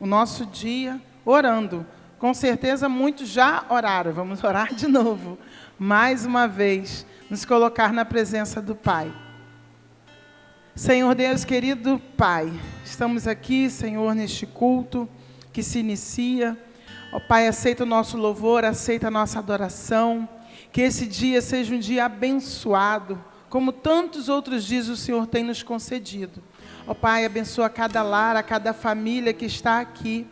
o nosso dia orando. Com certeza muitos já oraram. Vamos orar de novo. Mais uma vez, nos colocar na presença do Pai. Senhor Deus, querido Pai, estamos aqui, Senhor, neste culto que se inicia. Ó Pai, aceita o nosso louvor, aceita a nossa adoração. Que esse dia seja um dia abençoado, como tantos outros dias o Senhor tem nos concedido. Ó Pai, abençoa cada lar, a cada família que está aqui.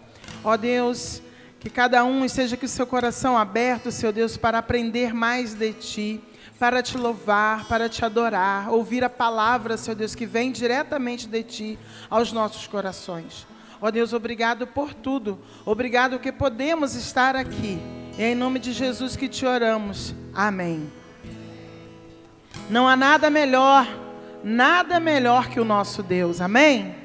Ó Deus, que cada um esteja com o seu coração aberto, Seu Deus, para aprender mais de Ti, para Te louvar, para Te adorar, ouvir a palavra, Seu Deus, que vem diretamente de Ti aos nossos corações. Ó Deus, obrigado por tudo. Obrigado que podemos estar aqui. É em nome de Jesus que Te oramos. Amém. Não há nada melhor que o nosso Deus. Amém?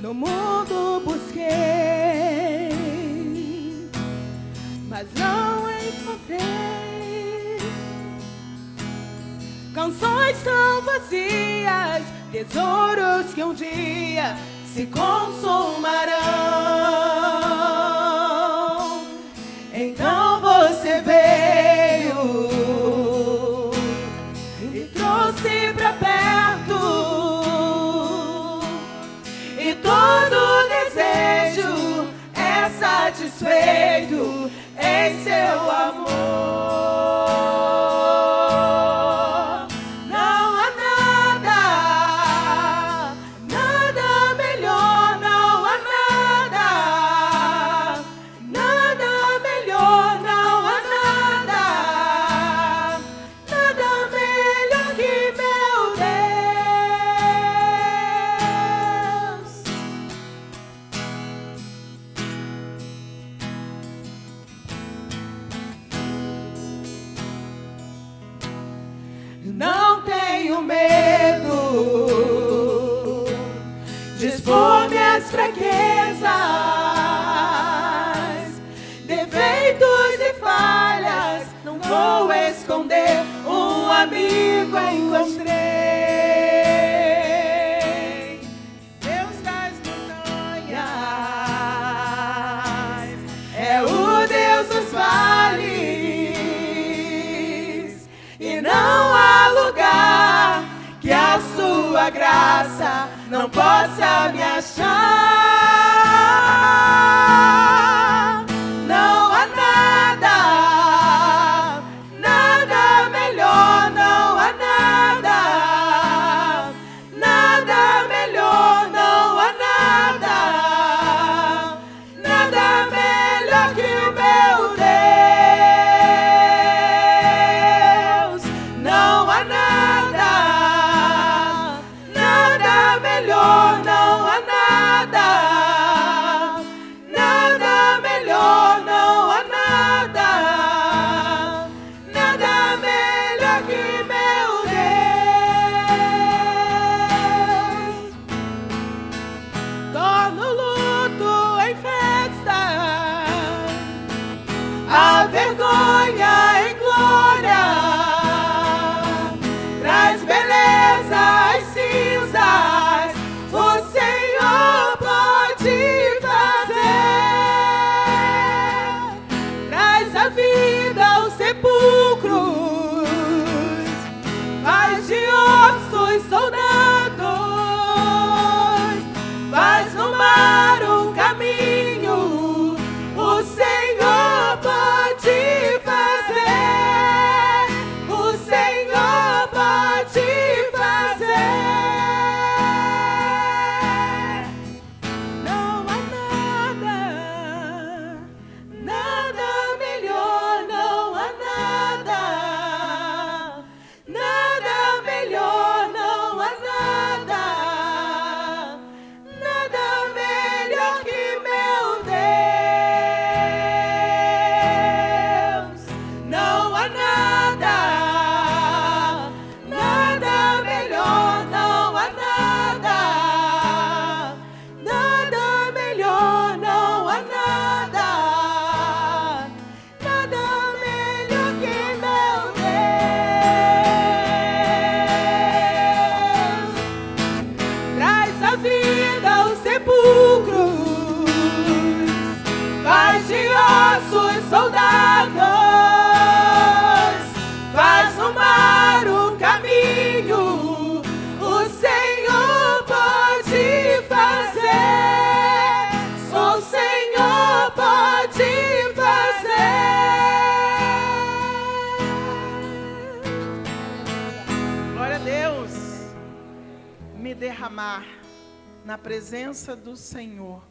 No mundo busquei, mas não encontrei. Canções tão vazias, tesouros que um dia se consumarão. Então você veio e trouxe pra perto, e todo desejo é satisfeito em seu amor. Não há nada melhor, não há nada melhor, não há nada melhor que meu Deus. Não tenho medo de expor minhas fraquezas, defeitos e falhas. Não vou esconder, um amigo encontrei. Deus das montanhas é o Deus dos vales, e não há lugar que a sua graça não possa me achar. Não há nada melhor, não há nada melhor, não há nada melhor que o meu Deus. Não há nada melhor, não há nada melhor, não há nada melhor que meu Deus. Torna o luto em festa, a vergonha em glória, traz beleza às cinzas, o Senhor pode fazer. Traz a vida aos sepulcros, faz de ossos soldados, faz no mar um caminho, o Senhor pode derramar na presença do Senhor.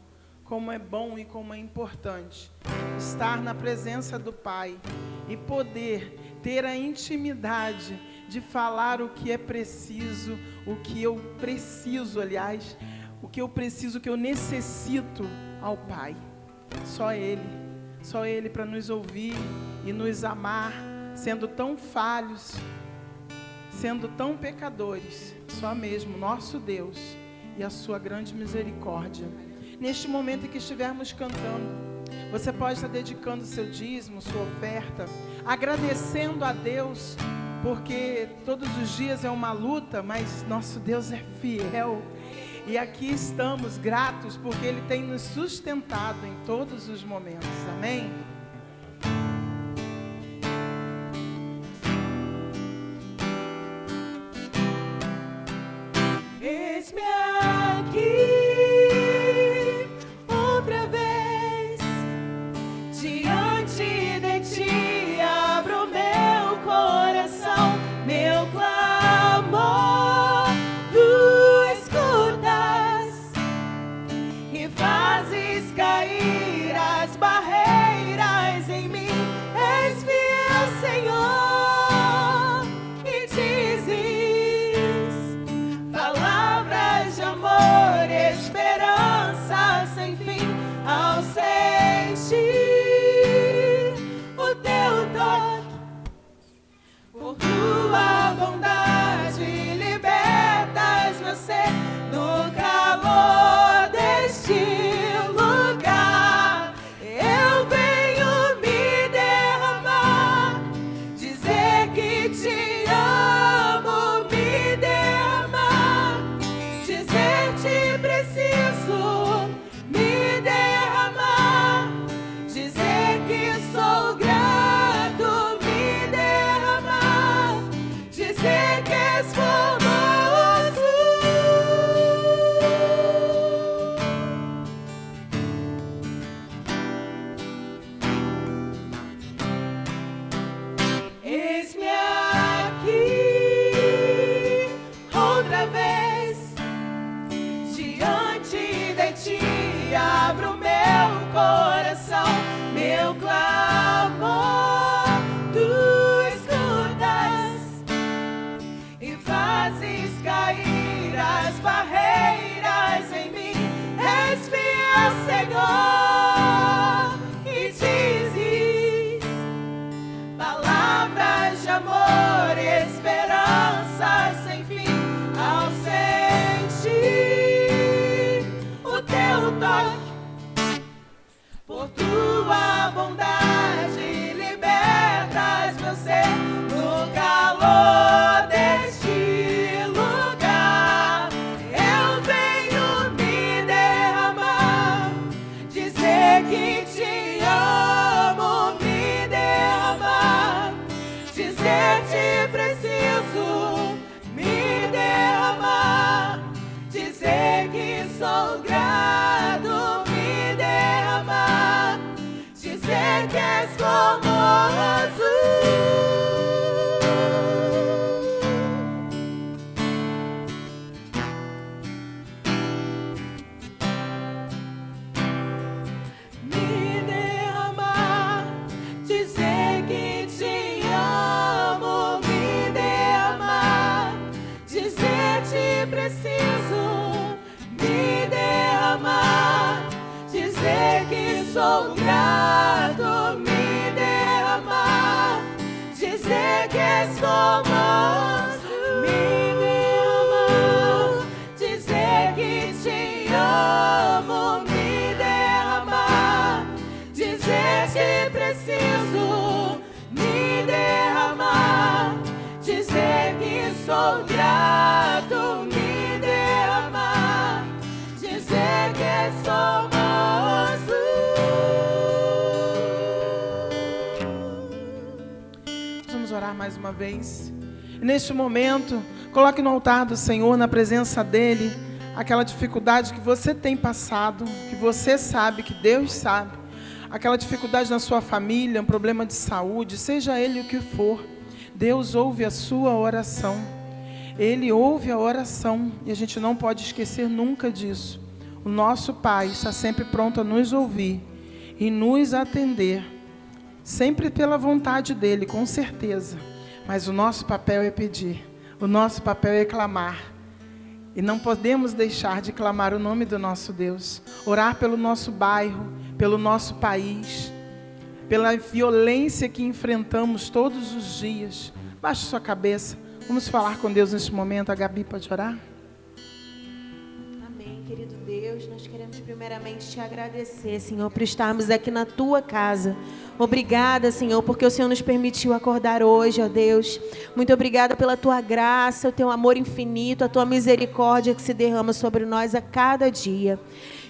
Como é bom e como é importante estar na presença do Pai e poder ter a intimidade de falar o que é preciso, o que eu preciso, aliás, o que eu necessito ao Pai. Só Ele para nos ouvir e nos amar, sendo tão falhos, sendo tão pecadores, só mesmo nosso Deus e a sua grande misericórdia. Neste momento em que estivermos cantando, você pode estar dedicando o seu dízimo, sua oferta, agradecendo a Deus, porque todos os dias é uma luta, mas nosso Deus é fiel. E aqui estamos gratos, porque Ele tem nos sustentado em todos os momentos. Amém? Eis-me aqui outra vez, diante de ti abro meu coração, meu clamor tu escutas e fazes cair as barreiras em mim. És fiel, Senhor, e dizes palavras de amor, esperança sem fim. Ao sentir o teu toque, por tua bondade libertas meu ser. No calor deste lugar eu venho me derramar, dizer que te amo, me derramar, dizer te preciso, me derramar, dizer que sou grato, me derramar, dizer que és formoso. Eis-me aqui outra vez, diante de ti abro meu coração, meu clamor tu escutas e fazes cair as barreiras em mim. És fiel, Senhor, e dizes palavras de amor, esperança sem fim. Ao sentir o teu toque, por tua bondade libertas meu ser. No calor deste lugar eu venho me derramar, dizer que te amo, me derramar, dizer te preciso, me derramar, dizer que sou grato, me derramar, dizer que és formoso. Me derramar, dizer que te amo, me derramar, dizer te preciso, me derramar, dizer que sou grato, me derramar, dizer que és formoso. Me derramar, dizer que te amo, me derramar, dizer que preciso, me derramar, dizer que sou grato, me derramar, dizer que és formoso. Vamos orar mais uma vez. Neste momento, coloque no altar do Senhor, na presença dEle, aquela dificuldade que você tem passado, que você sabe, que Deus sabe, aquela dificuldade na sua família, um problema de saúde, seja ele o que for, Deus ouve a sua oração. Ele ouve a oração e a gente não pode esquecer nunca disso. O nosso Pai está sempre pronto a nos ouvir e nos atender, sempre pela vontade dEle, com certeza. Mas o nosso papel é pedir, o nosso papel é clamar. E não podemos deixar de clamar o nome do nosso Deus, orar pelo nosso bairro, pelo nosso país, pela violência que enfrentamos todos os dias. Baixe sua cabeça, vamos falar com Deus neste momento. A Gabi pode orar? Amém, querido Deus, nós queremos primeiramente te agradecer, Senhor, por estarmos aqui na tua casa. Obrigada, Senhor, porque o Senhor nos permitiu acordar hoje, ó Deus. Muito obrigada pela tua graça, o teu amor infinito, a tua misericórdia que se derrama sobre nós a cada dia.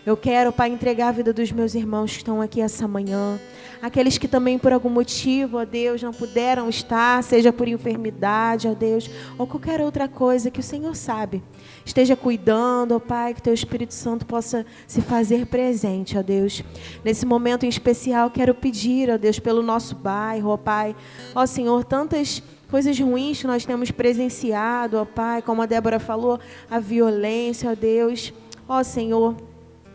Eu quero, Pai, entregar a vida dos meus irmãos que estão aqui essa manhã. Aqueles que também por algum motivo, ó Deus, não puderam estar, seja por enfermidade, ó Deus, ou qualquer outra coisa que o Senhor sabe. Esteja cuidando, ó Pai, que teu Espírito Santo possa se fazer presente, ó Deus. Nesse momento em especial, quero pedir, ó Deus, pelo nosso bairro, ó Pai. Ó Senhor, tantas coisas ruins que nós temos presenciado, ó Pai, como a Débora falou, a violência, ó Deus. Ó Senhor,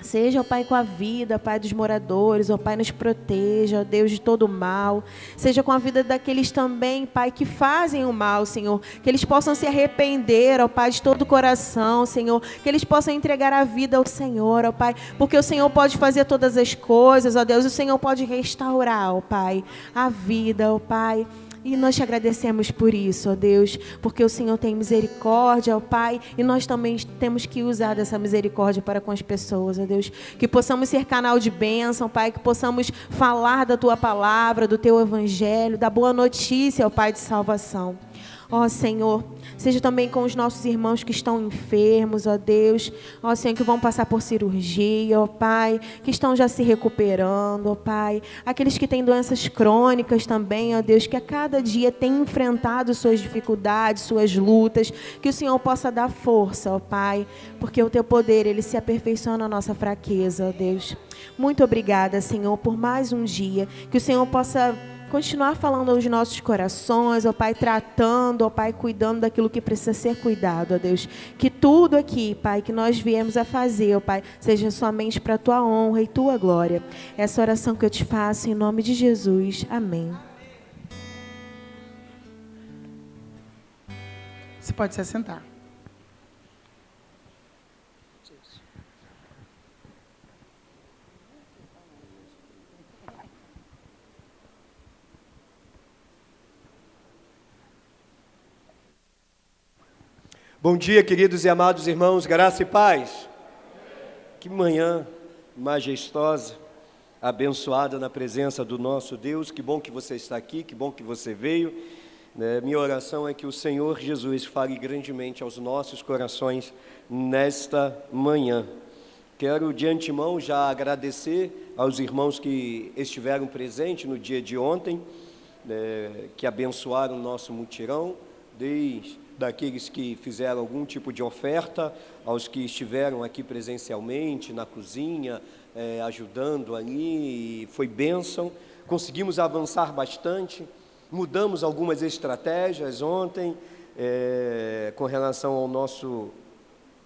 seja, ó Pai, com a vida, Pai, dos moradores, ó Pai, nos proteja, ó Deus, de todo o mal. Seja com a vida daqueles também, Pai, que fazem o mal, Senhor. Que eles possam se arrepender, ó Pai, de todo o coração, Senhor. Que eles possam entregar a vida ao Senhor, ó Pai. Porque o Senhor pode fazer todas as coisas, ó Deus. O Senhor pode restaurar, ó Pai, a vida, ó Pai. E nós te agradecemos por isso, ó Deus, porque o Senhor tem misericórdia, ó Pai, e nós também temos que usar dessa misericórdia para com as pessoas, ó Deus. Que possamos ser canal de bênção, Pai, que possamos falar da Tua palavra, do Teu Evangelho, da boa notícia, ó Pai, de salvação. Ó Senhor, seja também com os nossos irmãos que estão enfermos, ó Deus. Ó Senhor, que vão passar por cirurgia, ó Pai, que estão já se recuperando, ó Pai. Aqueles que têm doenças crônicas também, ó Deus, que a cada dia têm enfrentado suas dificuldades, suas lutas. Que o Senhor possa dar força, ó Pai, porque o Teu poder, Ele se aperfeiçoa na nossa fraqueza, ó Deus. Muito obrigada, Senhor, por mais um dia. Que o Senhor possa continuar falando aos nossos corações, ó Pai, tratando, ó Pai, cuidando daquilo que precisa ser cuidado, ó Deus. Que tudo aqui, Pai, que nós viemos a fazer, ó Pai, seja somente para a Tua honra e Tua glória. Essa oração que eu te faço em nome de Jesus. Amém. Você pode se assentar. Bom dia, queridos e amados irmãos, graça e paz. Que manhã majestosa, abençoada na presença do nosso Deus. Que bom que você está aqui, que bom que você veio. Minha oração é que o Senhor Jesus fale grandemente aos nossos corações nesta manhã. Quero de antemão já agradecer aos irmãos que estiveram presentes no dia de ontem, que abençoaram o nosso mutirão, desde daqueles que fizeram algum tipo de oferta, aos que estiveram aqui presencialmente, na cozinha, ajudando ali, foi bênção. Conseguimos avançar bastante, mudamos algumas estratégias ontem, com relação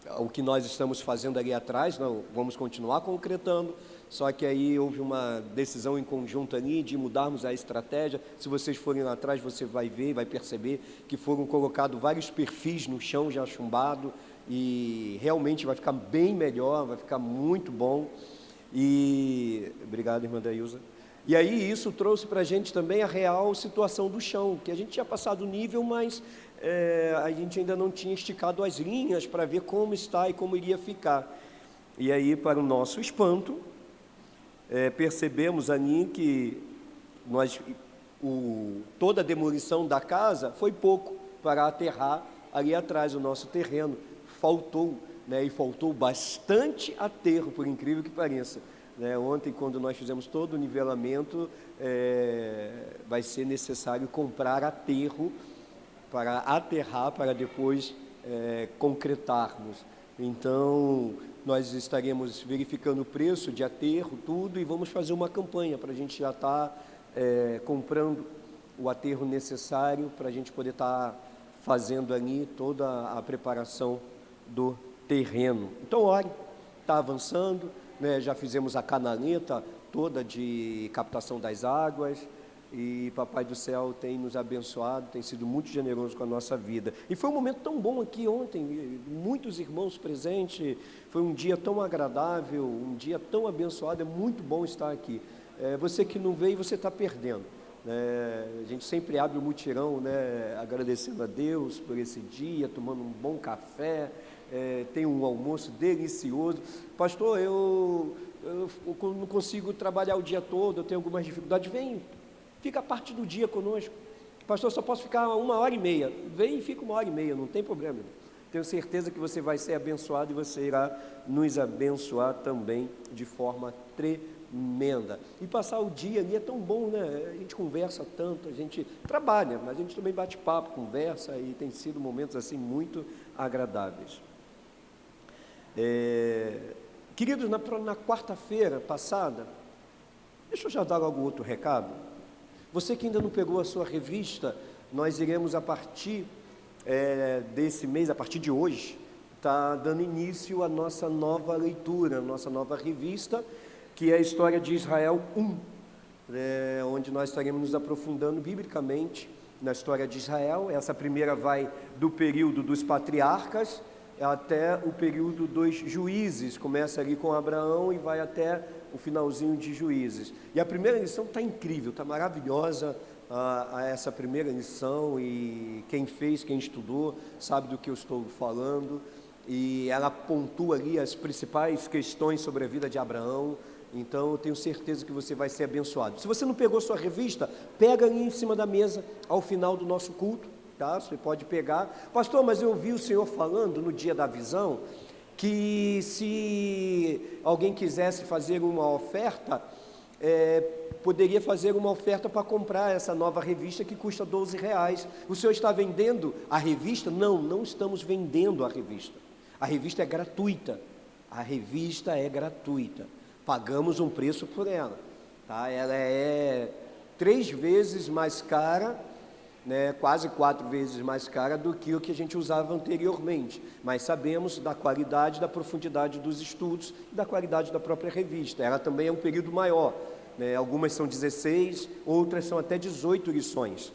ao que nós estamos fazendo ali atrás. Não, vamos continuar concretando, só que aí houve uma decisão em conjunto ali de mudarmos a estratégia. Se vocês forem lá atrás, você vai ver, vai perceber que foram colocados vários perfis no chão já chumbado, e realmente vai ficar bem melhor, vai ficar muito bom. E obrigado, irmã Dailza. E aí isso trouxe para a gente também a real situação do chão, que a gente tinha passado o nível, mas a gente ainda não tinha esticado as linhas para ver como está e como iria ficar. E aí, para o nosso espanto, percebemos ali que toda a demolição da casa foi pouco para aterrar ali atrás o nosso terreno. Faltou, e faltou bastante aterro, por incrível que pareça. Ontem, quando nós fizemos todo o nivelamento, vai ser necessário comprar aterro para aterrar, para depois concretarmos. Então, nós estaremos verificando o preço de aterro, tudo, e vamos fazer uma campanha para a gente já estar comprando o aterro necessário para a gente poder estar fazendo ali toda a preparação do terreno. Então, ore, está avançando, né? Já fizemos a canaleta toda de captação das águas, e Papai do Céu tem nos abençoado, tem sido muito generoso com a nossa vida. E foi um momento tão bom aqui ontem, muitos irmãos presentes, foi um dia tão agradável, um dia tão abençoado, é muito bom estar aqui. Você que não veio, você está perdendo. A gente sempre abre o mutirão, né, agradecendo a Deus por esse dia, tomando um bom café, tem um almoço delicioso. Pastor, eu não consigo trabalhar o dia todo, eu tenho algumas dificuldades. Vem, fica a parte do dia conosco. Pastor, só posso ficar 1h30. Vem e fica 1h30, não tem problema. Tenho certeza que você vai ser abençoado e você irá nos abençoar também de forma tremenda. E passar o dia ali é tão bom, né? A gente conversa tanto, a gente trabalha, mas a gente também bate papo, conversa, e tem sido momentos assim muito agradáveis. Queridos, na quarta-feira passada, deixa eu já dar algum outro recado. Você que ainda não pegou a sua revista, nós iremos a partir desse mês, a partir de hoje, está dando início à nossa nova leitura, a nossa nova revista, que é a História de Israel 1, onde nós estaremos nos aprofundando biblicamente na história de Israel. Essa primeira vai do período dos patriarcas até o período dos juízes, começa ali com Abraão e vai até o finalzinho de Juízes. E a primeira lição está incrível, está maravilhosa, essa primeira lição, e quem fez, quem estudou, sabe do que eu estou falando, e ela pontua ali as principais questões sobre a vida de Abraão. Então eu tenho certeza que você vai ser abençoado. Se você não pegou sua revista, pega ali em cima da mesa ao final do nosso culto, tá? Você pode pegar. Pastor, mas eu ouvi o senhor falando no dia da visão que se alguém quisesse fazer uma oferta, poderia fazer uma oferta para comprar essa nova revista que custa R$12. O senhor está vendendo a revista? Não, não estamos vendendo a revista. A revista é gratuita. A revista é gratuita. Pagamos um preço por ela, tá? Ela é 3 vezes mais cara, né, quase 4 vezes mais cara do que o que a gente usava anteriormente, mas sabemos da qualidade, da profundidade dos estudos e da qualidade da própria revista. Ela também é um período maior, né? Algumas são 16, outras são até 18 lições,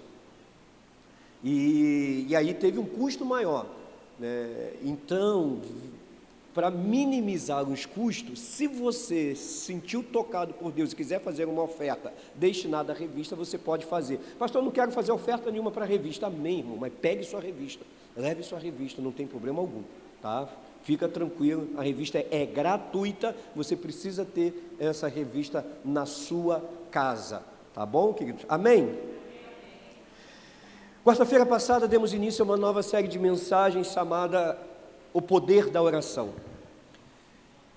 e aí teve um custo maior, né? Então, para minimizar os custos, se você se sentiu tocado por Deus e quiser fazer uma oferta destinada à revista, você pode fazer. Pastor, eu não quero fazer oferta nenhuma para a revista. Amém, irmão, mas pegue sua revista, leve sua revista, não tem problema algum, tá? Fica tranquilo, a revista é gratuita, você precisa ter essa revista na sua casa, tá bom, queridos? Amém? Quarta-feira passada demos início a uma nova série de mensagens chamada O Poder da Oração.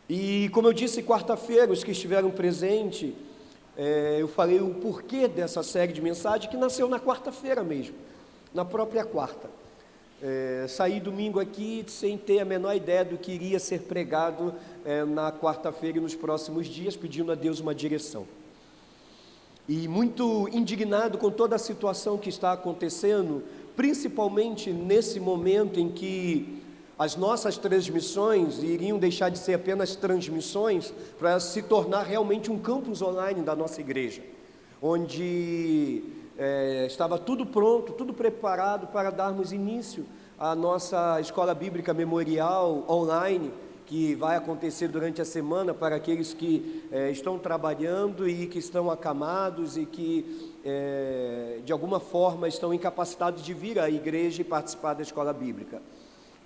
E como eu disse, quarta-feira, os que estiveram presentes, eu falei o porquê dessa série de mensagens, que nasceu na quarta-feira mesmo, na própria quarta. Saí domingo aqui sem ter a menor ideia do que iria ser pregado na quarta-feira e nos próximos dias, pedindo a Deus uma direção. E muito indignado com toda a situação que está acontecendo, principalmente nesse momento em que as nossas transmissões iriam deixar de ser apenas transmissões para se tornar realmente um campus online da nossa igreja, onde estava tudo pronto, tudo preparado para darmos início à nossa escola bíblica memorial online, que vai acontecer durante a semana para aqueles que estão trabalhando e que estão acamados e que de alguma forma estão incapacitados de vir à igreja e participar da escola bíblica.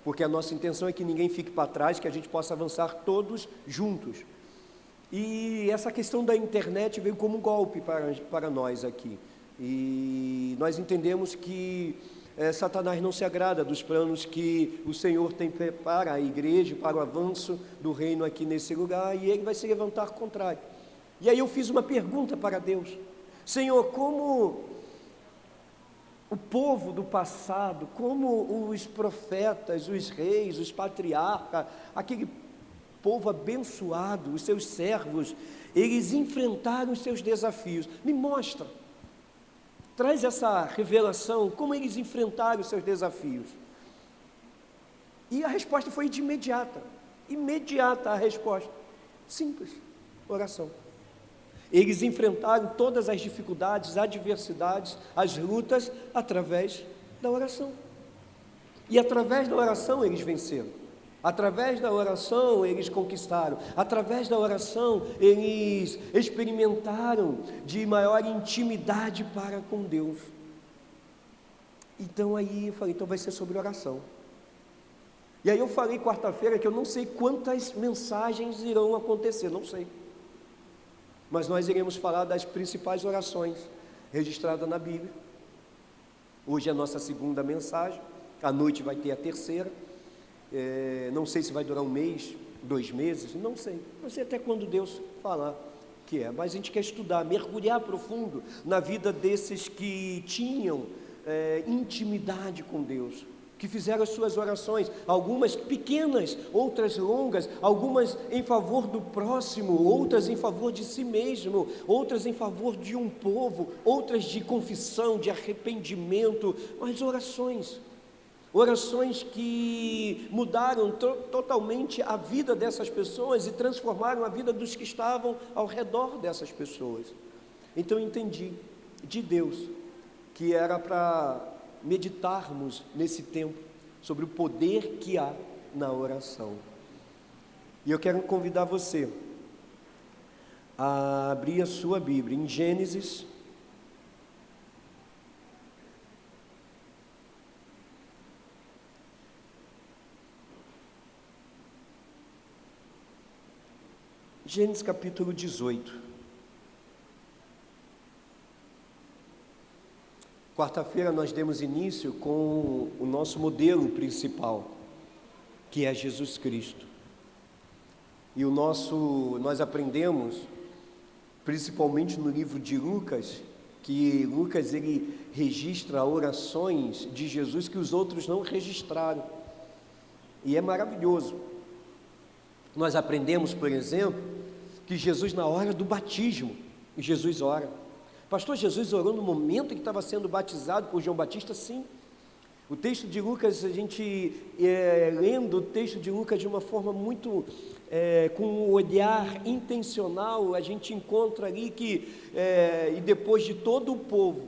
Porque a nossa intenção é que ninguém fique para trás, que a gente possa avançar todos juntos. E essa questão da internet veio como um golpe para nós aqui. E nós entendemos que Satanás não se agrada dos planos que o Senhor tem para a igreja, para o avanço do reino aqui nesse lugar, e ele vai se levantar contrário. E aí eu fiz uma pergunta para Deus: Senhor, como o povo do passado, como os profetas, os reis, os patriarcas, aquele povo abençoado, os seus servos, eles enfrentaram os seus desafios. Me mostra. traz essa revelação, como eles enfrentaram os seus desafios. E a resposta foi de imediata a resposta, simples, oração. Eles enfrentaram todas as dificuldades, adversidades, as lutas, através da oração. E através da oração eles venceram. Através da oração eles conquistaram. Através da oração eles experimentaram de maior intimidade para com Deus. Então aí eu falei, então vai ser sobre oração. E aí eu falei quarta-feira que eu não sei quantas mensagens irão acontecer, não sei. Mas nós iremos falar das principais orações registradas na Bíblia. Hoje é a nossa segunda mensagem, à noite vai ter a terceira. Não sei se vai durar 1 mês, 2 meses, não sei até quando Deus falar que é, mas a gente quer estudar, mergulhar profundo na vida desses que tinham intimidade com Deus, que fizeram as suas orações, algumas pequenas, outras longas, algumas em favor do próximo, outras em favor de si mesmo, outras em favor de um povo, outras de confissão, de arrependimento, mas orações que mudaram totalmente a vida dessas pessoas e transformaram a vida dos que estavam ao redor dessas pessoas. Então eu entendi de Deus que era para meditarmos nesse tempo sobre o poder que há na oração. E eu quero convidar você a abrir a sua Bíblia em Gênesis, capítulo 18. Quarta-feira nós demos início com o nosso modelo principal, que é Jesus Cristo. E nós aprendemos, principalmente no livro de Lucas, que Lucas ele registra orações de Jesus que os outros não registraram. E é maravilhoso. Nós aprendemos, por exemplo, que Jesus na hora do batismo, Jesus ora. Pastor, Jesus orou no momento em que estava sendo batizado por João Batista? Sim. O texto de Lucas, a gente lendo o texto de Lucas de uma forma muito, com um olhar intencional, a gente encontra ali que, e depois de todo o povo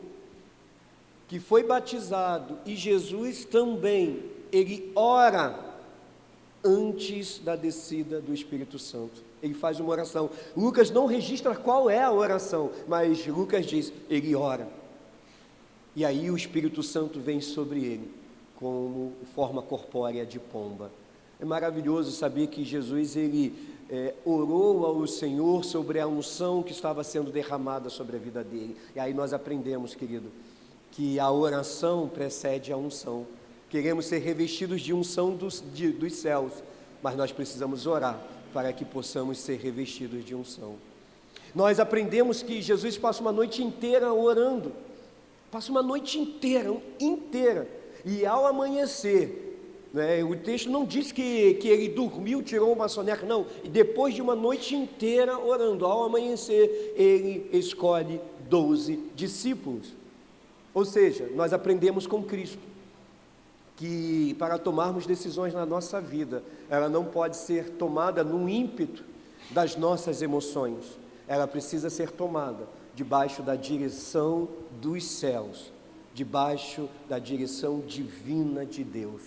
que foi batizado, e Jesus também, ele ora antes da descida do Espírito Santo. Ele faz uma oração. Lucas não registra qual é a oração, mas Lucas diz, ele ora. E aí o Espírito Santo vem sobre ele, como forma corpórea de pomba. É maravilhoso saber que Jesus, ele orou ao Senhor sobre a unção que estava sendo derramada sobre a vida dele. E aí nós aprendemos, querido, que a oração precede a unção. Queremos ser revestidos de unção dos céus, mas nós precisamos orar para que possamos ser revestidos de unção. Nós aprendemos que Jesus passa uma noite inteira orando, passa uma noite inteira, e ao amanhecer, o texto não diz que ele dormiu, tirou uma soneca, não, e depois de uma noite inteira orando, ao amanhecer, ele escolhe 12 discípulos, ou seja, nós aprendemos com Cristo, que para tomarmos decisões na nossa vida, ela não pode ser tomada no ímpeto das nossas emoções, ela precisa ser tomada debaixo da direção dos céus, debaixo da direção divina de Deus.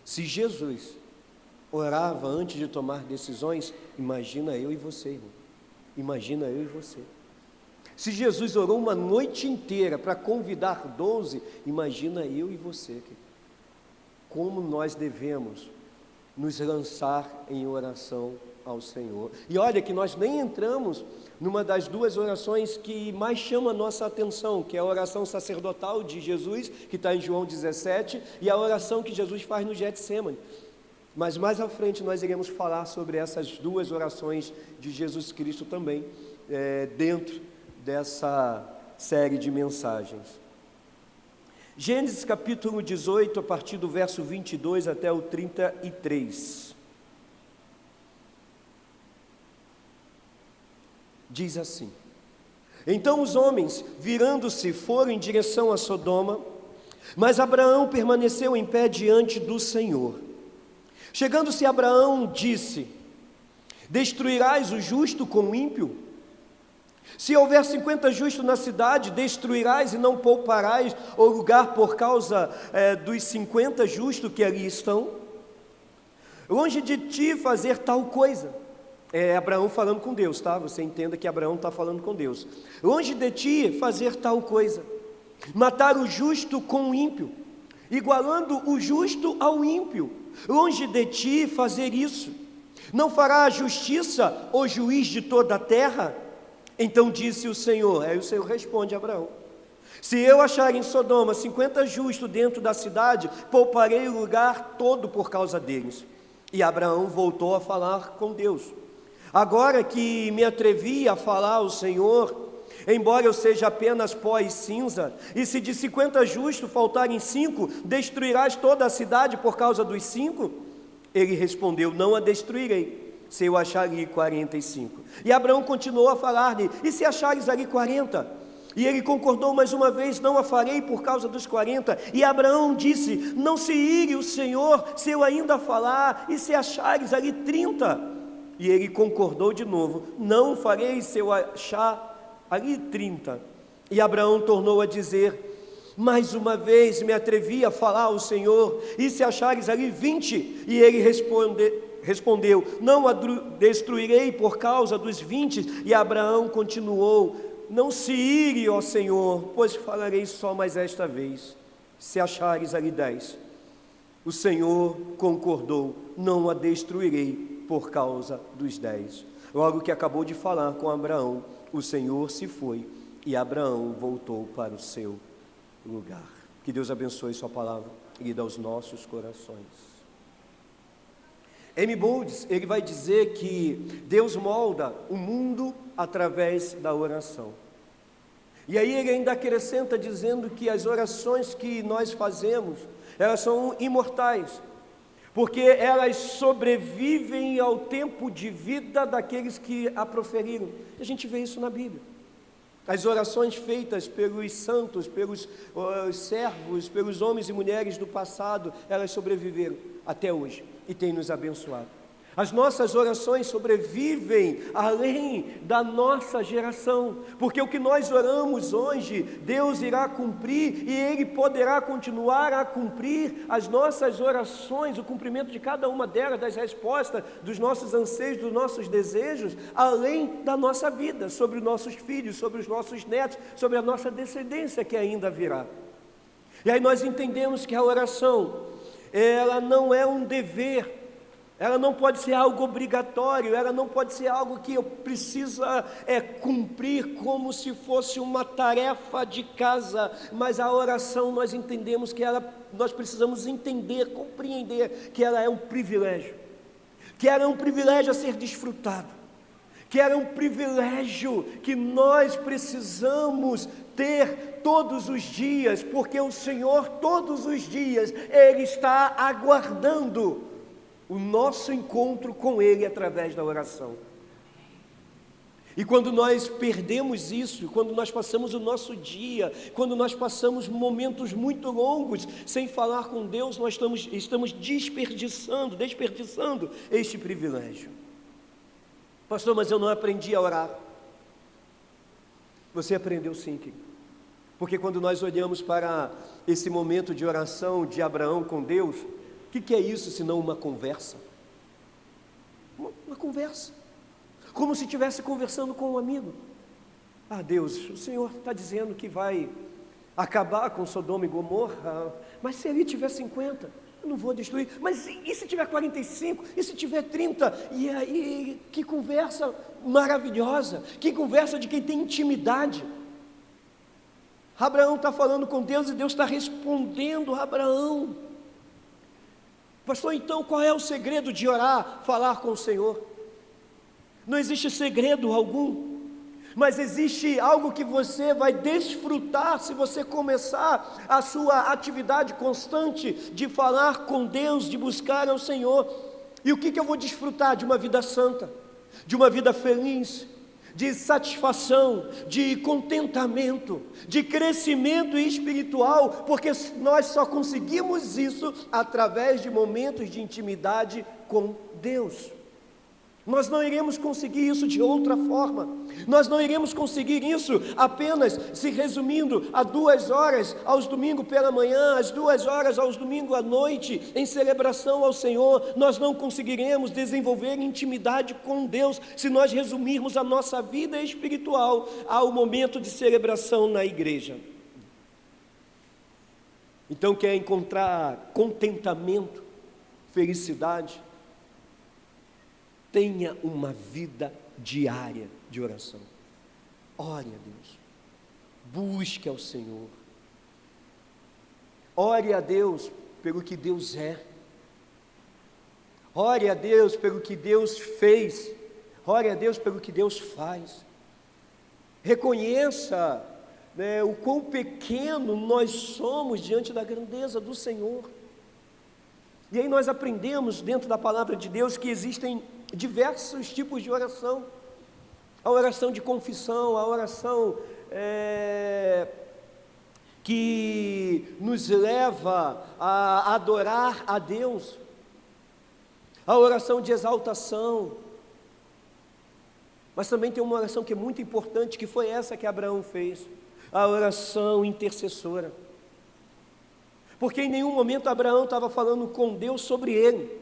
Se Jesus orava antes de tomar decisões, imagina eu e você, irmão. Imagina eu e você. Se Jesus orou uma noite inteira para convidar 12, imagina eu e você, querido. Como nós devemos nos lançar em oração ao Senhor. E olha que nós nem entramos numa das duas orações que mais chama a nossa atenção, que é a oração sacerdotal de Jesus, que está em João 17, e a oração que Jesus faz no Getsêmani. Mas mais à frente nós iremos falar sobre essas duas orações de Jesus Cristo também, dentro dessa série de mensagens. Gênesis capítulo 18, a partir do verso 22 até o 33. Diz assim: Então os homens, virando-se, foram em direção a Sodoma, mas Abraão permaneceu em pé diante do Senhor. Chegando-se Abraão, disse: destruirás o justo com o ímpio? Se houver 50 justos na cidade, destruirás e não pouparás o lugar por causa dos 50 justos que ali estão? Longe de ti fazer tal coisa. É Abraão falando com Deus, tá? Você entenda que Abraão está falando com Deus. Longe de ti fazer tal coisa. Matar o justo com o ímpio, igualando o justo ao ímpio. Longe de ti fazer isso. Não fará a justiça o juiz de toda a terra? Então disse o Senhor, aí o Senhor responde a Abraão: se eu achar em Sodoma 50 justos dentro da cidade, pouparei o lugar todo por causa deles. E Abraão voltou a falar com Deus: agora que me atrevi a falar ao Senhor, embora eu seja apenas pó e cinza, e se de 50 justos faltarem 5, destruirás toda a cidade por causa dos 5? Ele respondeu: não a destruirei, se eu achar ali 45. E Abraão continuou a falar-lhe: e se achares ali 40? E ele concordou mais uma vez: não a farei por causa dos 40. E Abraão disse: não se ire o Senhor, se eu ainda falar, e se achares ali 30? E ele concordou de novo: não farei se eu achar ali 30. E Abraão tornou a dizer: mais uma vez me atrevi a falar ao Senhor, e se achares ali 20? E ele respondeu: não a destruirei por causa dos 20. E Abraão continuou: não se ire, ó Senhor, pois falarei só mais esta vez, se achares ali 10. O Senhor concordou: não a destruirei por causa dos 10. Logo que acabou de falar com Abraão, o Senhor se foi e Abraão voltou para o seu lugar. Que Deus abençoe sua palavra e dê aos nossos corações. M. Boldes, ele vai dizer que Deus molda o mundo através da oração. E aí ele ainda acrescenta dizendo que as orações que nós fazemos, elas são imortais, porque elas sobrevivem ao tempo de vida daqueles que a proferiram. A gente vê isso na Bíblia. As orações feitas pelos santos, pelos servos, pelos homens e mulheres do passado, elas sobreviveram até hoje e têm nos abençoado. As nossas orações sobrevivem além da nossa geração, porque o que nós oramos hoje, Deus irá cumprir, e Ele poderá continuar a cumprir as nossas orações, o cumprimento de cada uma delas, das respostas, dos nossos anseios, dos nossos desejos, além da nossa vida, sobre os nossos filhos, sobre os nossos netos, sobre a nossa descendência que ainda virá. E aí nós entendemos que a oração, ela não é um dever, ela não pode ser algo obrigatório, ela não pode ser algo que eu precisa cumprir como se fosse uma tarefa de casa, mas a oração nós entendemos que nós precisamos entender, compreender que ela é um privilégio, que ela é um privilégio a ser desfrutado, que ela é um privilégio que nós precisamos ter todos os dias, porque o Senhor todos os dias, Ele está aguardando o nosso encontro com Ele através da oração. E quando nós perdemos isso, quando nós passamos o nosso dia, quando nós passamos momentos muito longos sem falar com Deus, nós estamos desperdiçando este privilégio. Pastor, mas eu não aprendi a orar. Você aprendeu sim, querido. Porque quando nós olhamos para esse momento de oração de Abraão com Deus, o que é isso senão uma conversa? Uma conversa, como se estivesse conversando com um amigo. Ah, Deus, o Senhor está dizendo que vai acabar com Sodoma e Gomorra, mas se ali tiver 50, eu não vou destruir. Mas e se tiver 45? E se tiver 30? E aí, que conversa maravilhosa, que conversa de quem tem intimidade. Abraão está falando com Deus e Deus está respondendo a Abraão. Pastor, então qual é o segredo de orar, falar com o Senhor? Não existe segredo algum, mas existe algo que você vai desfrutar se você começar a sua atividade constante de falar com Deus, de buscar ao Senhor. E o que eu vou desfrutar? De uma vida santa, de uma vida feliz, de satisfação, de contentamento, de crescimento espiritual, porque nós só conseguimos isso através de momentos de intimidade com Deus. Nós não iremos conseguir isso de outra forma. Nós não iremos conseguir isso apenas se resumindo a 2 horas aos domingos pela manhã, às 2 horas aos domingos à noite, em celebração ao Senhor. Nós não conseguiremos desenvolver intimidade com Deus se nós resumirmos a nossa vida espiritual ao momento de celebração na igreja. Então, quer encontrar contentamento, felicidade? Tenha uma vida diária de oração. Ore a Deus. Busque ao Senhor. Ore a Deus pelo que Deus é. Ore a Deus pelo que Deus fez. Ore a Deus pelo que Deus faz. Reconheça, o quão pequeno nós somos diante da grandeza do Senhor. E aí nós aprendemos dentro da palavra de Deus que existem diversos tipos de oração. A oração de confissão, a oração que nos leva a adorar a Deus, a oração de exaltação, mas também tem uma oração que é muito importante, que foi essa que Abraão fez, a oração intercessora, porque em nenhum momento Abraão estava falando com Deus sobre ele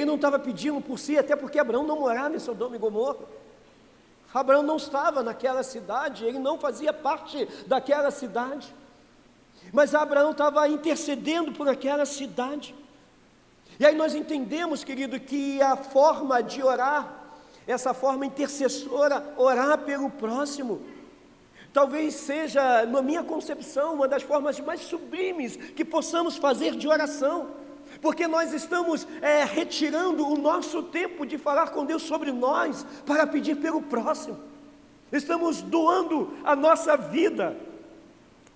não estava pedindo por si, até porque Abraão não morava em Sodoma e Gomorra. Abraão não estava naquela cidade, ele não fazia parte daquela cidade, mas Abraão estava intercedendo por aquela cidade. E aí nós entendemos, querido, que a forma de orar, essa forma intercessora, orar pelo próximo, talvez seja, na minha concepção, uma das formas mais sublimes que possamos fazer de oração, porque nós estamos retirando o nosso tempo de falar com Deus sobre nós, para pedir pelo próximo. Estamos doando a nossa vida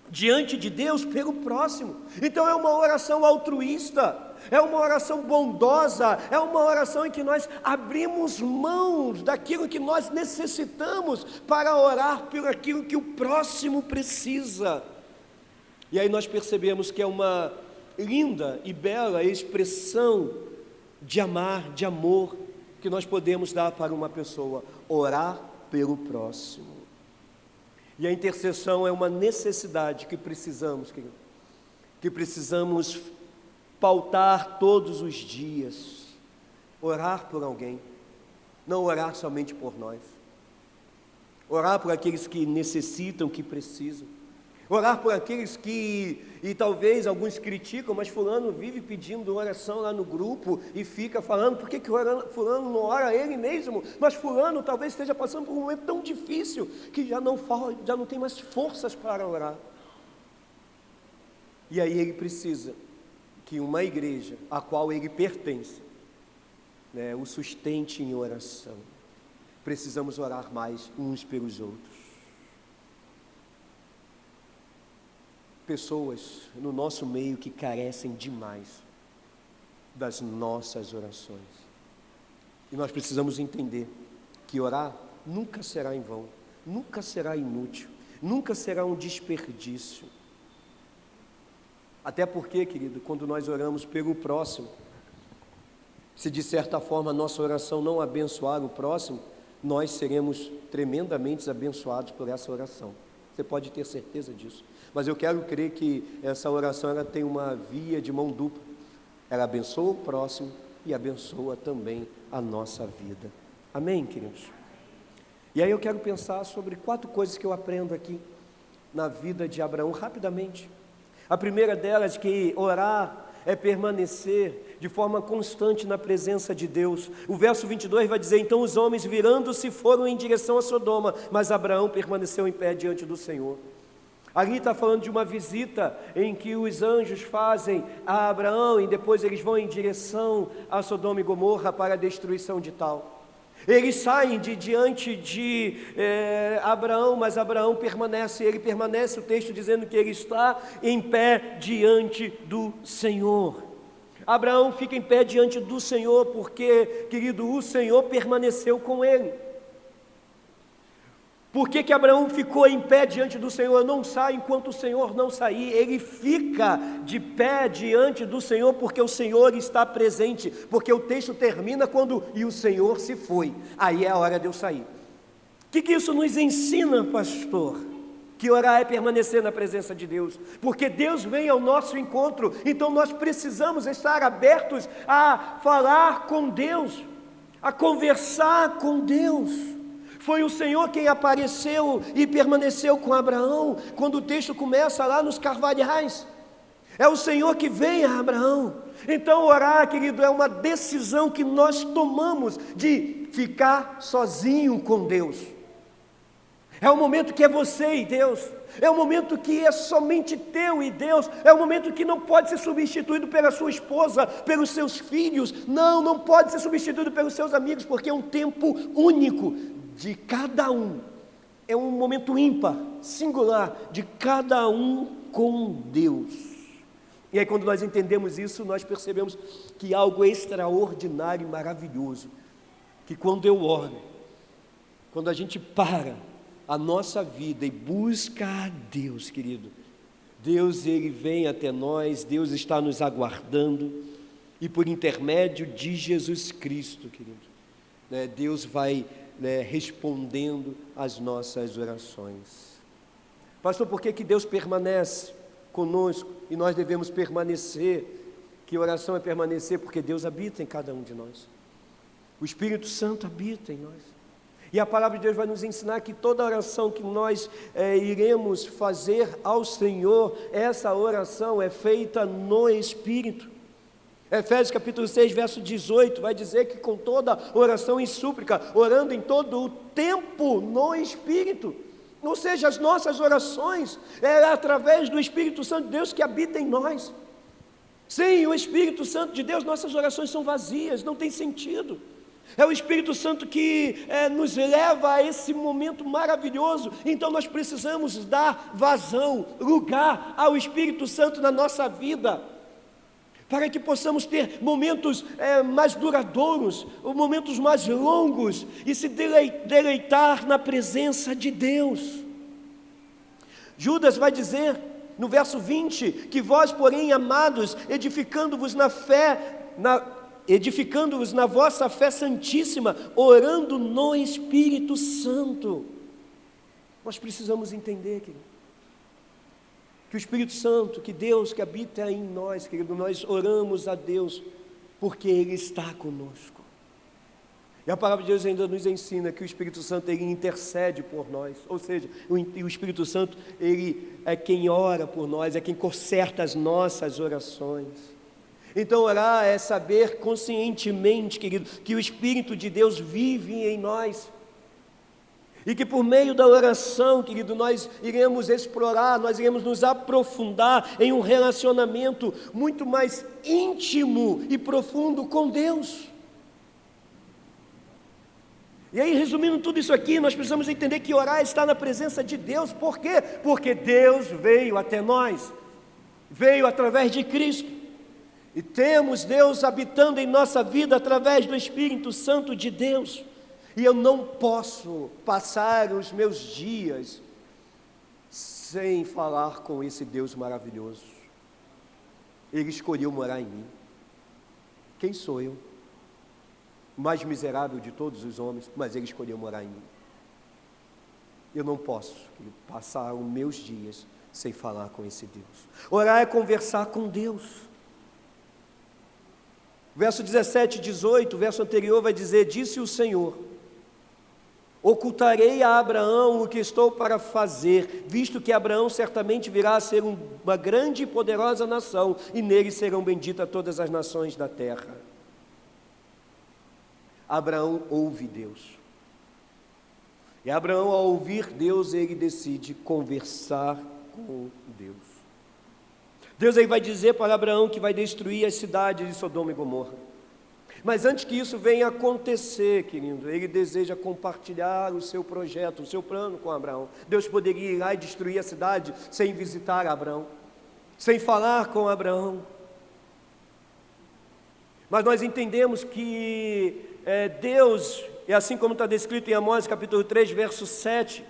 diante de Deus pelo próximo. Então é uma oração altruísta, é uma oração bondosa, é uma oração em que nós abrimos mãos daquilo que nós necessitamos para orar por aquilo que o próximo precisa. E aí nós percebemos que é uma linda e bela expressão de amar, de amor, que nós podemos dar para uma pessoa, orar pelo próximo. E a intercessão é uma necessidade que precisamos, querido, que precisamos pautar todos os dias, orar por alguém, não orar somente por nós, orar por aqueles que necessitam, que precisam, orar por aqueles que, e talvez alguns criticam, mas fulano vive pedindo oração lá no grupo e fica falando, por que fulano não ora ele mesmo? Mas fulano talvez esteja passando por um momento tão difícil, que já não tem mais forças para orar. E aí ele precisa que uma igreja, a qual ele pertence, o sustente em oração. Precisamos orar mais uns pelos outros. Pessoas no nosso meio que carecem demais das nossas orações. E nós precisamos entender que orar nunca será em vão, nunca será inútil, nunca será um desperdício. Até porque, querido, quando nós oramos pelo próximo, se de certa forma a nossa oração não abençoar o próximo, nós seremos tremendamente abençoados por essa oração. Você pode ter certeza disso. Mas eu quero crer que essa oração ela tem uma via de mão dupla. Ela abençoa o próximo e abençoa também a nossa vida. Amém, queridos? E aí eu quero pensar sobre 4 coisas que eu aprendo aqui na vida de Abraão, rapidamente. A primeira delas é que orar é permanecer de forma constante na presença de Deus. O verso 22 vai dizer, então os homens virando-se foram em direção a Sodoma, mas Abraão permaneceu em pé diante do Senhor. Ali está falando de uma visita em que os anjos fazem a Abraão e depois eles vão em direção a Sodoma e Gomorra para a destruição de tal. Eles saem de diante de Abraão, mas Abraão permanece, ele permanece, o texto dizendo que ele está em pé diante do Senhor. Abraão fica em pé diante do Senhor porque, querido, o Senhor permaneceu com ele. Por que que Abraão ficou em pé diante do Senhor? Não sai enquanto o Senhor não sair. Ele fica de pé diante do Senhor porque o Senhor está presente. Porque o texto termina quando "e o Senhor se foi". Aí é a hora de eu sair. O que isso nos ensina, pastor? Que orar é permanecer na presença de Deus. Porque Deus vem ao nosso encontro. Então nós precisamos estar abertos a falar com Deus, a conversar com Deus. Foi o Senhor quem apareceu e permaneceu com Abraão, quando o texto começa lá nos carvalhais. É o Senhor que vem a Abraão. Então orar, querido, é uma decisão que nós tomamos de ficar sozinho com Deus. É um momento que é você e Deus. É um momento que é somente teu e Deus. É um momento que não pode ser substituído pela sua esposa, pelos seus filhos. Não pode ser substituído pelos seus amigos, porque é um tempo único de cada um. É um momento ímpar, singular, de cada um com Deus. E aí quando nós entendemos isso, nós percebemos que algo extraordinário e maravilhoso, que quando eu oro, quando a gente para a nossa vida e busca a Deus, querido, Deus, Ele vem até nós, Deus está nos aguardando, e por intermédio de Jesus Cristo, querido, Deus vai respondendo às nossas orações. Pastor, por que Deus permanece conosco e nós devemos permanecer? Que oração é permanecer? Porque Deus habita em cada um de nós. O Espírito Santo habita em nós. E a palavra de Deus vai nos ensinar que toda oração que nós iremos fazer ao Senhor, essa oração é feita no Espírito. Efésios capítulo 6, verso 18, vai dizer que com toda oração e súplica, orando em todo o tempo no Espírito. Ou seja, as nossas orações é através do Espírito Santo de Deus que habita em nós. Sem o Espírito Santo de Deus, nossas orações são vazias, não tem sentido. É o Espírito Santo que nos leva a esse momento maravilhoso. Então nós precisamos dar vazão, lugar ao Espírito Santo na nossa vida, para que possamos ter momentos mais duradouros, momentos mais longos, e se deleitar na presença de Deus. Judas vai dizer, no verso 20, que vós, porém, amados, edificando-vos na vossa fé santíssima, orando no Espírito Santo. Nós precisamos entender, querido, que o Espírito Santo, que Deus que habita em nós, querido, nós oramos a Deus porque Ele está conosco. E a palavra de Deus ainda nos ensina que o Espírito Santo, Ele intercede por nós, ou seja, o Espírito Santo, Ele é quem ora por nós, é quem conserta as nossas orações. Então orar é saber conscientemente, querido, que o Espírito de Deus vive em nós. E que por meio da oração, querido, nós iremos explorar, nós iremos nos aprofundar em um relacionamento muito mais íntimo e profundo com Deus. E aí, resumindo tudo isso aqui, nós precisamos entender que orar está na presença de Deus. Por quê? Porque Deus veio até nós, veio através de Cristo. E temos Deus habitando em nossa vida através do Espírito Santo de Deus. E eu não posso passar os meus dias sem falar com esse Deus maravilhoso. Ele escolheu morar em mim. Quem sou eu? O mais miserável de todos os homens, mas Ele escolheu morar em mim. Eu não posso passar os meus dias sem falar com esse Deus. Orar é conversar com Deus. Verso 17 e 18, o verso anterior vai dizer: disse o Senhor: ocultarei a Abraão o que estou para fazer, visto que Abraão certamente virá a ser uma grande e poderosa nação, e nele serão benditas todas as nações da terra. Abraão ouve Deus. E Abraão, ao ouvir Deus, ele decide conversar com Deus. Deus aí vai dizer para Abraão que vai destruir as cidades de Sodoma e Gomorra. Mas antes que isso venha acontecer, querido, ele deseja compartilhar o seu projeto, o seu plano com Abraão. Deus poderia ir lá e destruir a cidade sem visitar Abraão, sem falar com Abraão. Mas nós entendemos que Deus, e assim como está descrito em Amós capítulo 3, verso 7,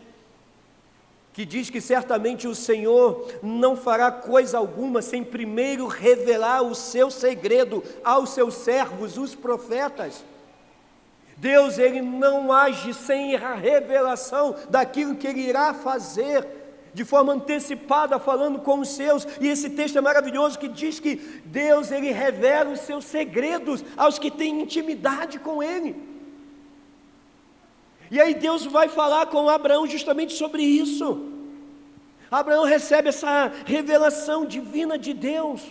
que diz que certamente o Senhor não fará coisa alguma sem primeiro revelar o seu segredo aos seus servos, os profetas. Deus, Ele não age sem a revelação daquilo que Ele irá fazer, de forma antecipada, falando com os seus. E esse texto é maravilhoso, que diz que Deus, Ele revela os seus segredos aos que têm intimidade com Ele. E aí Deus vai falar com Abraão justamente sobre isso. Abraão recebe essa revelação divina de Deus.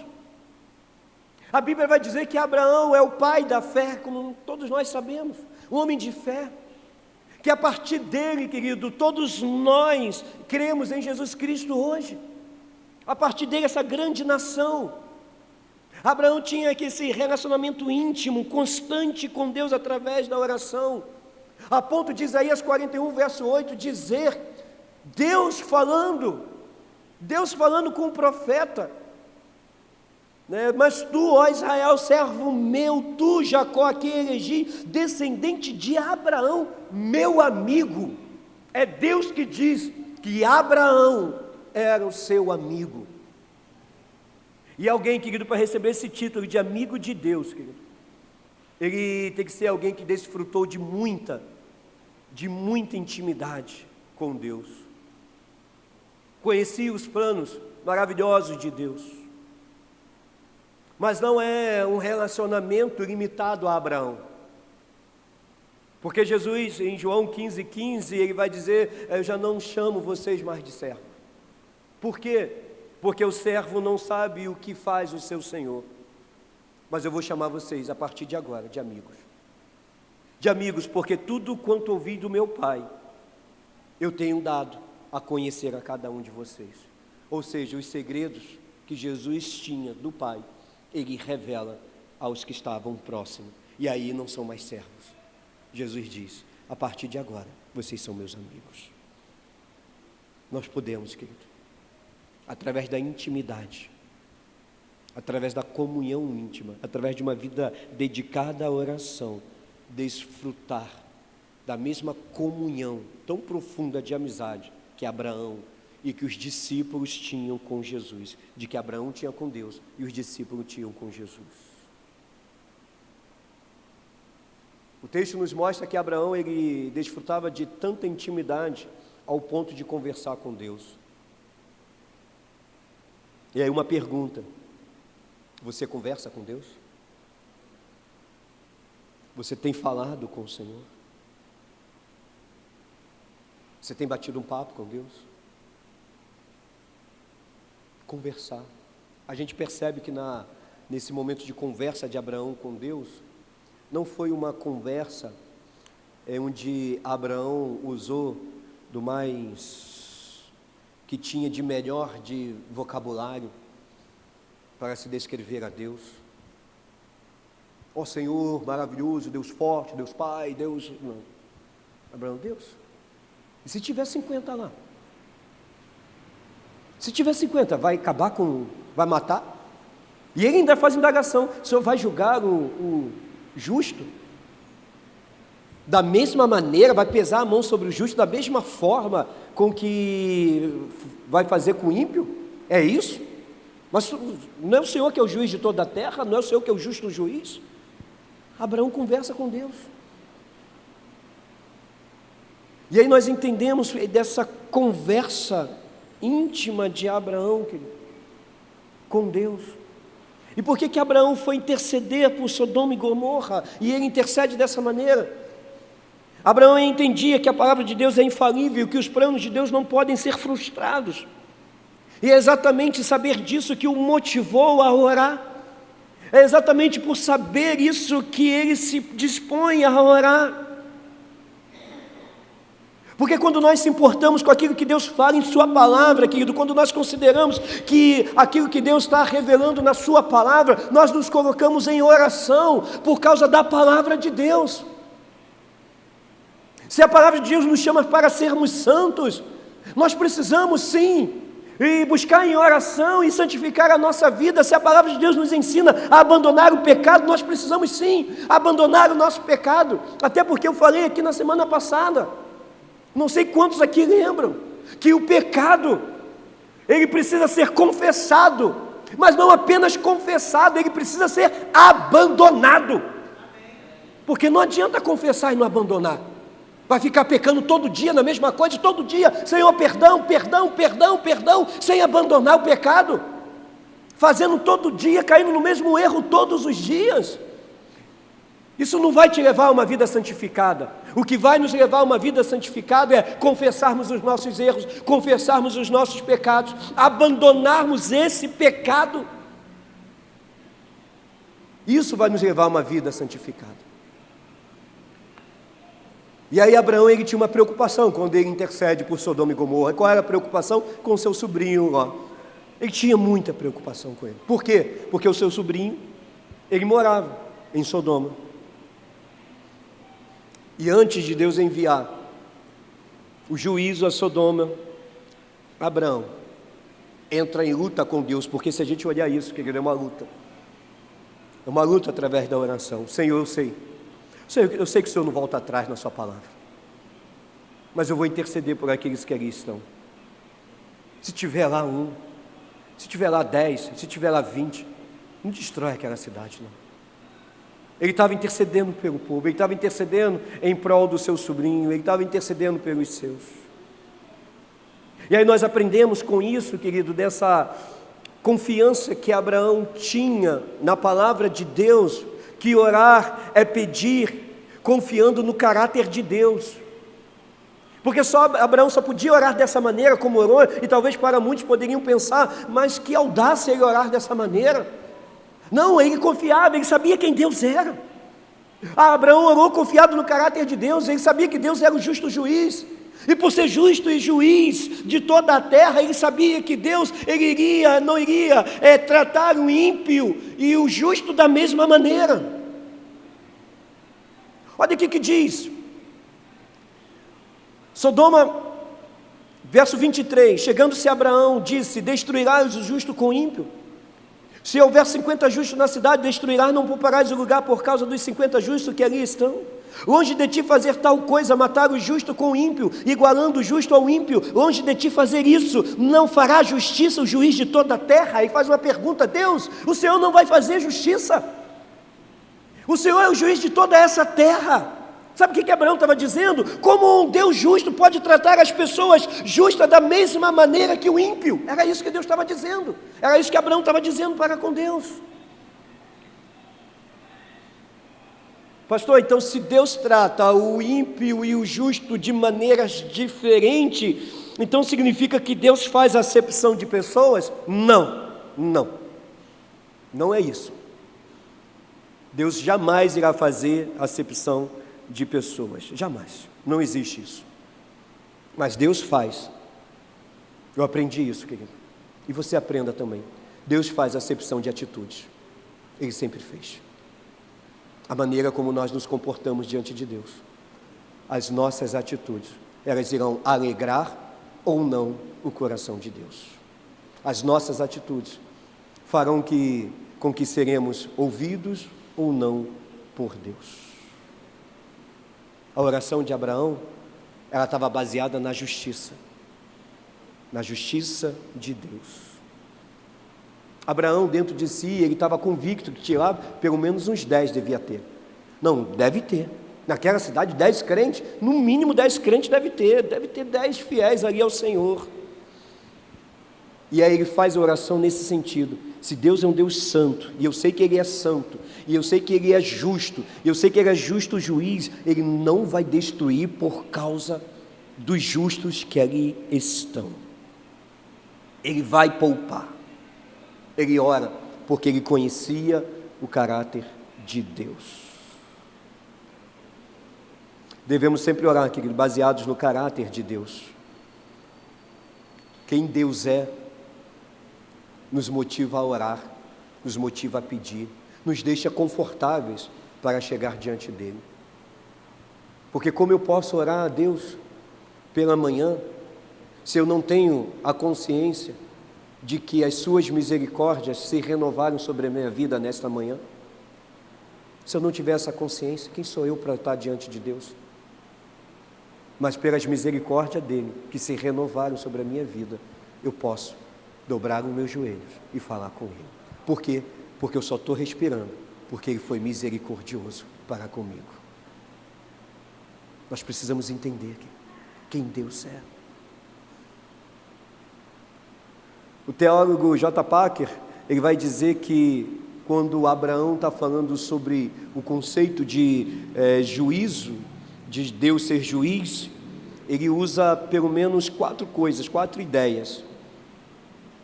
A Bíblia vai dizer que Abraão é o pai da fé, como todos nós sabemos, um homem de fé, que a partir dele, querido, todos nós cremos em Jesus Cristo hoje. A partir dele, essa grande nação. Abraão tinha esse relacionamento íntimo, constante com Deus através da oração. A ponto de Isaías 41, verso 8, dizer, Deus falando com o profeta, né? Mas tu, ó Israel, servo meu, tu, Jacó, a quem elegi, descendente de Abraão, meu amigo. É Deus que diz que Abraão era o seu amigo. E alguém, querido, para receber esse título de amigo de Deus, querido, ele tem que ser alguém que desfrutou de muita intimidade com Deus. Conhecia os planos maravilhosos de Deus. Mas não é um relacionamento limitado a Abraão. Porque Jesus, em João 15,15, ele vai dizer, eu já não chamo vocês mais de servo. Por quê? Porque o servo não sabe o que faz o seu Senhor. Mas eu vou chamar vocês, a partir de agora, de amigos. De amigos, porque tudo quanto ouvi do meu Pai, eu tenho dado a conhecer a cada um de vocês. Ou seja, os segredos que Jesus tinha do Pai, Ele revela aos que estavam próximos. E aí não são mais servos. Jesus diz, a partir de agora, vocês são meus amigos. Nós podemos, querido, através da intimidade, através da comunhão íntima, através de uma vida dedicada à oração, desfrutar da mesma comunhão tão profunda de amizade que Abraão e que os discípulos tinham com Jesus, de que Abraão tinha com Deus e os discípulos tinham com Jesus. O texto nos mostra que Abraão, ele desfrutava de tanta intimidade ao ponto de conversar com Deus. E aí uma pergunta, você conversa com Deus? Você tem falado com o Senhor? Você tem batido um papo com Deus? Conversar. A gente percebe que nesse momento de conversa de Abraão com Deus, não foi uma conversa onde Abraão usou do mais que tinha de melhor de vocabulário para se descrever a Deus. Ó Senhor maravilhoso, Deus forte, Deus Pai, Deus... Não. Abraão, Deus. E se tiver 50 lá? Se tiver 50, vai acabar com... vai matar? E ele ainda faz indagação, o Senhor vai julgar o justo? Da mesma maneira, vai pesar a mão sobre o justo, da mesma forma com que vai fazer com o ímpio? É isso? Mas não é o Senhor que é o juiz de toda a terra? Não é o Senhor que é o justo juiz? Abraão conversa com Deus. E aí nós entendemos dessa conversa íntima de Abraão, querido, com Deus. E por que Abraão foi interceder por Sodoma e Gomorra? E ele intercede dessa maneira. Abraão entendia que a palavra de Deus é infalível, que os planos de Deus não podem ser frustrados. E é exatamente saber disso que o motivou a orar. É exatamente por saber isso que ele se dispõe a orar. Porque quando nós se importamos com aquilo que Deus fala em sua palavra, querido, quando nós consideramos que aquilo que Deus está revelando na sua palavra, nós nos colocamos em oração por causa da palavra de Deus. Se a palavra de Deus nos chama para sermos santos, nós precisamos sim e buscar em oração e santificar a nossa vida. Se a palavra de Deus nos ensina a abandonar o pecado, nós precisamos sim abandonar o nosso pecado. Até porque eu falei aqui na semana passada, não sei quantos aqui lembram, que o pecado, ele precisa ser confessado, mas não apenas confessado, ele precisa ser abandonado. Porque não adianta confessar e não abandonar. Vai ficar pecando todo dia na mesma coisa, todo dia, Senhor, perdão, perdão, perdão, perdão, sem abandonar o pecado. Fazendo todo dia, caindo no mesmo erro todos os dias. Isso não vai te levar a uma vida santificada. O que vai nos levar a uma vida santificada é confessarmos os nossos erros, confessarmos os nossos pecados, abandonarmos esse pecado. Isso vai nos levar a uma vida santificada. E aí Abraão, ele tinha uma preocupação quando ele intercede por Sodoma e Gomorra. Qual era a preocupação? Com seu sobrinho Ló. Ele tinha muita preocupação com ele. Por quê? Porque o seu sobrinho, ele morava em Sodoma. E antes de Deus enviar o juízo a Sodoma, Abraão entra em luta com Deus, porque se a gente olhar isso, querido, é uma luta. É uma luta através da oração. Senhor, eu sei que o Senhor não volta atrás na sua palavra, mas eu vou interceder por aqueles que ali estão. Se tiver lá 1, se tiver lá 10, se tiver lá 20, não destrói aquela cidade, não. Ele estava intercedendo pelo povo, ele estava intercedendo em prol do seu sobrinho, ele estava intercedendo pelos seus. E aí nós aprendemos com isso, querido, dessa confiança que Abraão tinha na palavra de Deus, que orar é pedir confiando no caráter de Deus. Porque Abraão só podia orar dessa maneira como orou, e talvez para muitos poderiam pensar, mas que audácia ele orar dessa maneira. Não, ele confiava, ele sabia quem Deus era. Abraão orou confiado no caráter de Deus, ele sabia que Deus era o justo juiz. E por ser justo e juiz de toda a terra, ele sabia que Deus não iria tratar o ímpio e o justo da mesma maneira. Olha aqui que diz Sodoma, verso 23, chegando-se Abraão, disse, destruirás o justo com o ímpio? Se houver 50 justos na cidade, destruirás, não pouparás o lugar por causa dos 50 justos que ali estão. Longe de ti fazer tal coisa, matar o justo com o ímpio, igualando o justo ao ímpio, longe de ti fazer isso, não fará justiça o juiz de toda a terra? E faz uma pergunta, Deus, o Senhor não vai fazer justiça? O Senhor é o juiz de toda essa terra. Sabe o que Abraão estava dizendo? Como um Deus justo pode tratar as pessoas justas da mesma maneira que o ímpio? Era isso que Deus estava dizendo. Era isso que Abraão estava dizendo para com Deus. Pastor, então se Deus trata o ímpio e o justo de maneiras diferentes, então significa que Deus faz acepção de pessoas? Não, não é isso. Deus jamais irá fazer acepção de pessoas, jamais, não existe isso. Mas Deus faz. Eu aprendi isso, querido, e você aprenda também. Deus faz acepção de atitudes. Ele sempre fez. A maneira como nós nos comportamos diante de Deus, as nossas atitudes, elas irão alegrar ou não o coração de Deus. As nossas atitudes farão com que seremos ouvidos ou não por Deus. A oração de Abraão, ela estava baseada na justiça de Deus. Abraão, dentro de si, ele estava convicto que tinha lá, pelo menos uns 10 devia ter. Não, deve ter. Naquela cidade, 10 crentes, no mínimo 10 crentes deve ter 10 fiéis ali ao Senhor. E aí ele faz a oração nesse sentido. Se Deus é um Deus santo, e eu sei que Ele é santo, e eu sei que Ele é justo, e eu sei que Ele é justo juiz, Ele não vai destruir por causa dos justos que ali estão. Ele vai poupar. Ele ora porque ele conhecia o caráter de Deus. Devemos sempre orar, querido, baseados no caráter de Deus. Quem Deus é, nos motiva a orar, nos motiva a pedir, nos deixa confortáveis para chegar diante dEle. Porque como eu posso orar a Deus pela manhã, se eu não tenho a consciência de que as suas misericórdias se renovaram sobre a minha vida nesta manhã? Se eu não tiver essa consciência, quem sou eu para estar diante de Deus? mas pelas misericórdias dele, que se renovaram sobre a minha vida, eu posso dobrar os meus joelhos e falar com ele. Por quê? Porque eu só estou respirando, porque ele foi misericordioso para comigo. Nós precisamos entender quem Deus é. O teólogo J. Packer, ele vai dizer que quando Abraão está falando sobre o conceito de juízo, de Deus ser juiz, ele usa pelo menos 4 coisas, 4 ideias,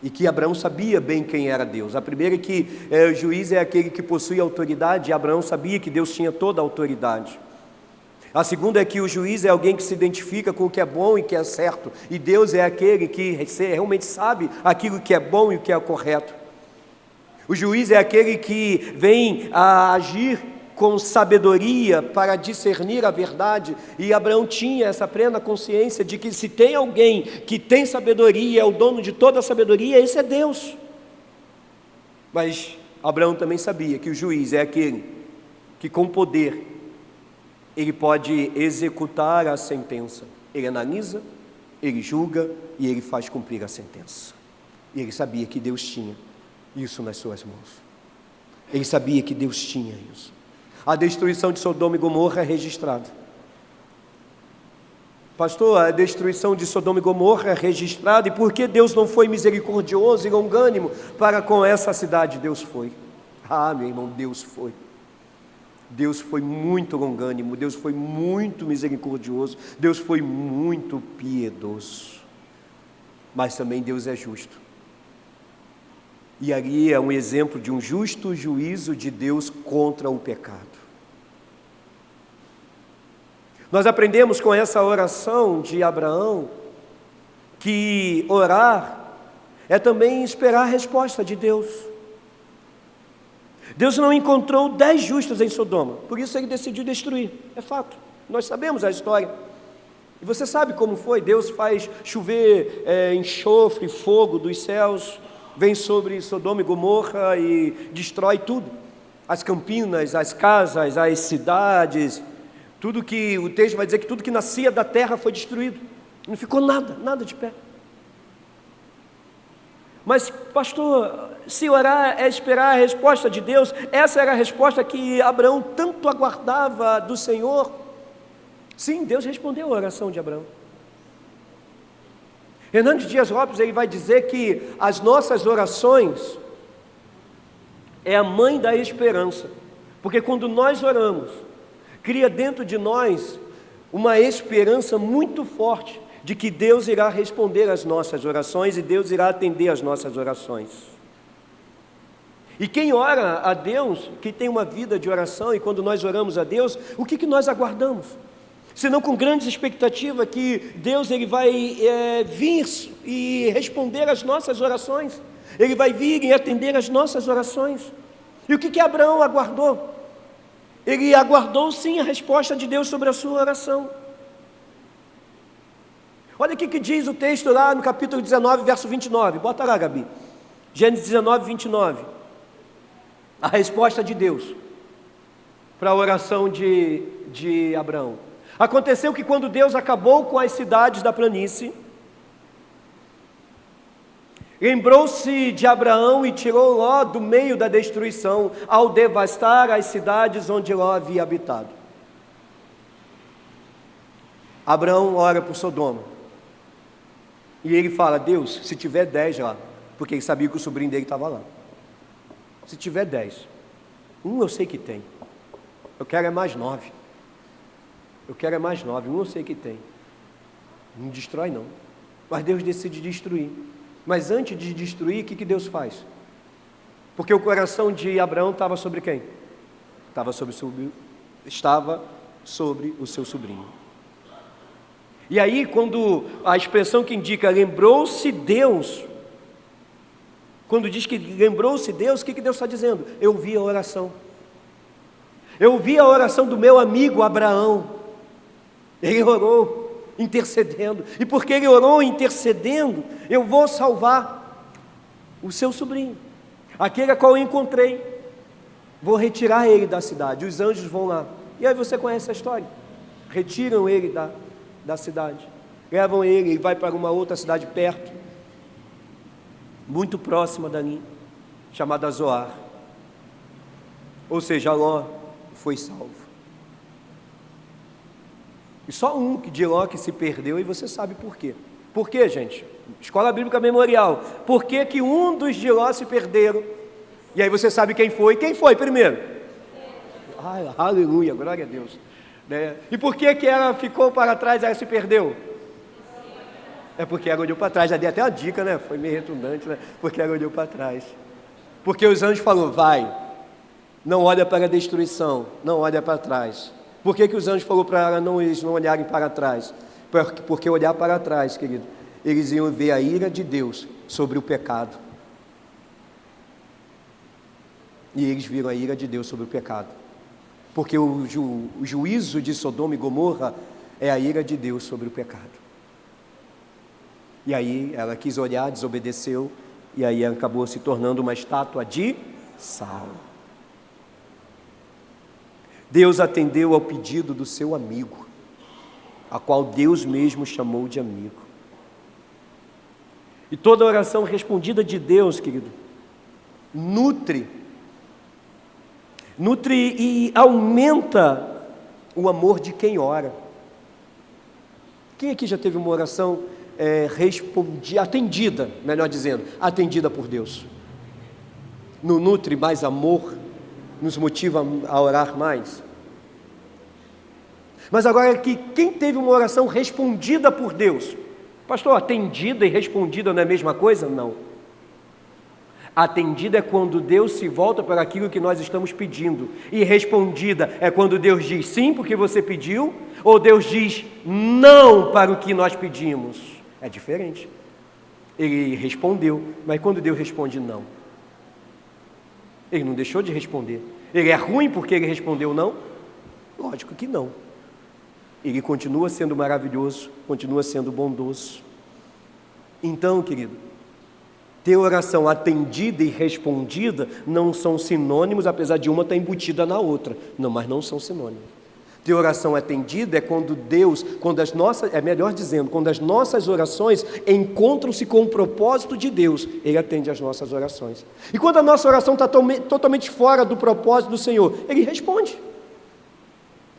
e que Abraão sabia bem quem era Deus. A primeira é que o juiz é aquele que possui autoridade, e Abraão sabia que Deus tinha toda a autoridade. A segunda é que o juiz é alguém que se identifica com o que é bom e que é certo, e Deus é aquele que realmente sabe aquilo que é bom e o que é correto. O juiz é aquele que vem a agir com sabedoria para discernir a verdade, e Abraão tinha essa plena consciência de que se tem alguém que tem sabedoria, é o dono de toda a sabedoria, esse é Deus. Mas Abraão também sabia que o juiz é aquele que com poder ele pode executar a sentença. Ele analisa, ele julga e ele faz cumprir a sentença. E ele sabia que Deus tinha isso nas suas mãos. Ele sabia que Deus tinha isso. A destruição de Sodoma e Gomorra é registrada. Pastor, a destruição de Sodoma e Gomorra é registrada, e por que Deus não foi misericordioso e longânimo para com essa cidade? Deus foi. Ah, meu irmão, Deus foi. Deus foi muito longânimo, Deus foi muito misericordioso, Deus foi muito piedoso, mas também Deus é justo. E ali é um exemplo de um justo juízo de Deus contra o pecado. Nós aprendemos com essa oração de Abraão que orar é também esperar a resposta de Deus. Deus não encontrou 10 justos em Sodoma, por isso ele decidiu destruir, é fato, nós sabemos a história. E você sabe como foi, Deus faz chover enxofre, fogo dos céus, vem sobre Sodoma e Gomorra e destrói tudo, as campinas, as casas, as cidades, tudo que, o texto vai dizer que tudo que nascia da terra foi destruído, não ficou nada de pé. Mas pastor, se orar é esperar a resposta de Deus, essa era a resposta que Abraão tanto aguardava do Senhor. Sim, Deus respondeu a oração de Abraão. Hernandes Dias Lopes, ele vai dizer que as nossas orações é a mãe da esperança, porque quando nós oramos, cria dentro de nós uma esperança muito forte de que Deus irá responder às nossas orações e Deus irá atender às nossas orações. E quem ora a Deus, quem tem uma vida de oração, e quando nós oramos a Deus, o que nós aguardamos? Senão com grandes expectativas que Deus ele vai vir e responder às nossas orações, ele vai vir e atender às nossas orações. E o que Abraão aguardou? Ele aguardou sim a resposta de Deus sobre a sua oração. Olha o que diz o texto lá no capítulo 19, verso 29. Bota lá, Gabi. Gênesis 19, 29. A resposta de Deus para a oração de Abraão. Aconteceu que quando Deus acabou com as cidades da planície, lembrou-se de Abraão e tirou Ló do meio da destruição, ao devastar as cidades onde Ló havia habitado. Abraão ora por Sodoma. E ele fala, Deus, se tiver 10 lá, porque ele sabia que o sobrinho dele estava lá. Se tiver 10, eu sei que tem. Eu quero mais 9. Eu quero mais 9, eu sei que tem. Não destrói não. Mas Deus decide destruir. Mas antes de destruir, o que Deus faz? Porque o coração de Abraão estava sobre quem? Estava sobre o seu sobrinho. E aí, quando a expressão que indica lembrou-se Deus, quando diz que lembrou-se Deus, o que Deus está dizendo? Eu ouvi a oração. Eu ouvi a oração do meu amigo Abraão. Ele orou, intercedendo. E porque ele orou intercedendo, eu vou salvar o seu sobrinho, aquele a qual eu encontrei. Vou retirar ele da cidade. Os anjos vão lá. E aí você conhece a história. Retiram ele da cidade. Levam ele e vai para uma outra cidade perto, muito próxima dali, chamada Zoar. Ou seja, Ló foi salvo. E só um de Ló que se perdeu, e você sabe por quê. Por quê, gente? Escola Bíblica Memorial. Por que que um dos de Ló se perderam? E aí você sabe quem foi. Quem foi primeiro? Ai, aleluia, glória a Deus. Né? E por que que ela ficou para trás e ela se perdeu? É porque ela olhou para trás. Já dei até a dica, né? Foi meio redundante, né? Porque ela olhou para trás. Porque os anjos falaram, vai, não olha para a destruição, não olha para trás. Por que que os anjos falaram para ela não olharem para trás? Porque olhar para trás, querido, eles iam ver a ira de Deus sobre o pecado. E eles viram a ira de Deus sobre o pecado. Porque o juízo de Sodoma e Gomorra é a ira de Deus sobre o pecado. E aí ela quis olhar, desobedeceu, e aí ela acabou se tornando uma estátua de sal. Deus atendeu ao pedido do seu amigo, a qual Deus mesmo chamou de amigo. E toda oração respondida de Deus, querido, nutre e aumenta o amor de quem ora. Quem aqui já teve uma oração atendida, melhor dizendo, atendida por Deus? Não nutre mais amor, nos motiva a orar mais? Mas agora que quem teve uma oração respondida por Deus, pastor, atendida e respondida não é a mesma coisa? Não. Atendida é quando Deus se volta para aquilo que nós estamos pedindo, e respondida é quando Deus diz sim porque você pediu, ou Deus diz não para o que nós pedimos. É diferente. Ele respondeu, mas quando Deus responde não, ele não deixou de responder. Ele é ruim porque ele respondeu não? Lógico que não. Ele continua sendo maravilhoso, continua sendo bondoso. Então, querido, ter oração atendida e respondida não são sinônimos, apesar de uma estar embutida na outra. Não, mas não são sinônimos. Ter oração atendida é quando Deus, quando as nossas orações encontram-se com o propósito de Deus, Ele atende as nossas orações. E quando a nossa oração está totalmente fora do propósito do Senhor, Ele responde.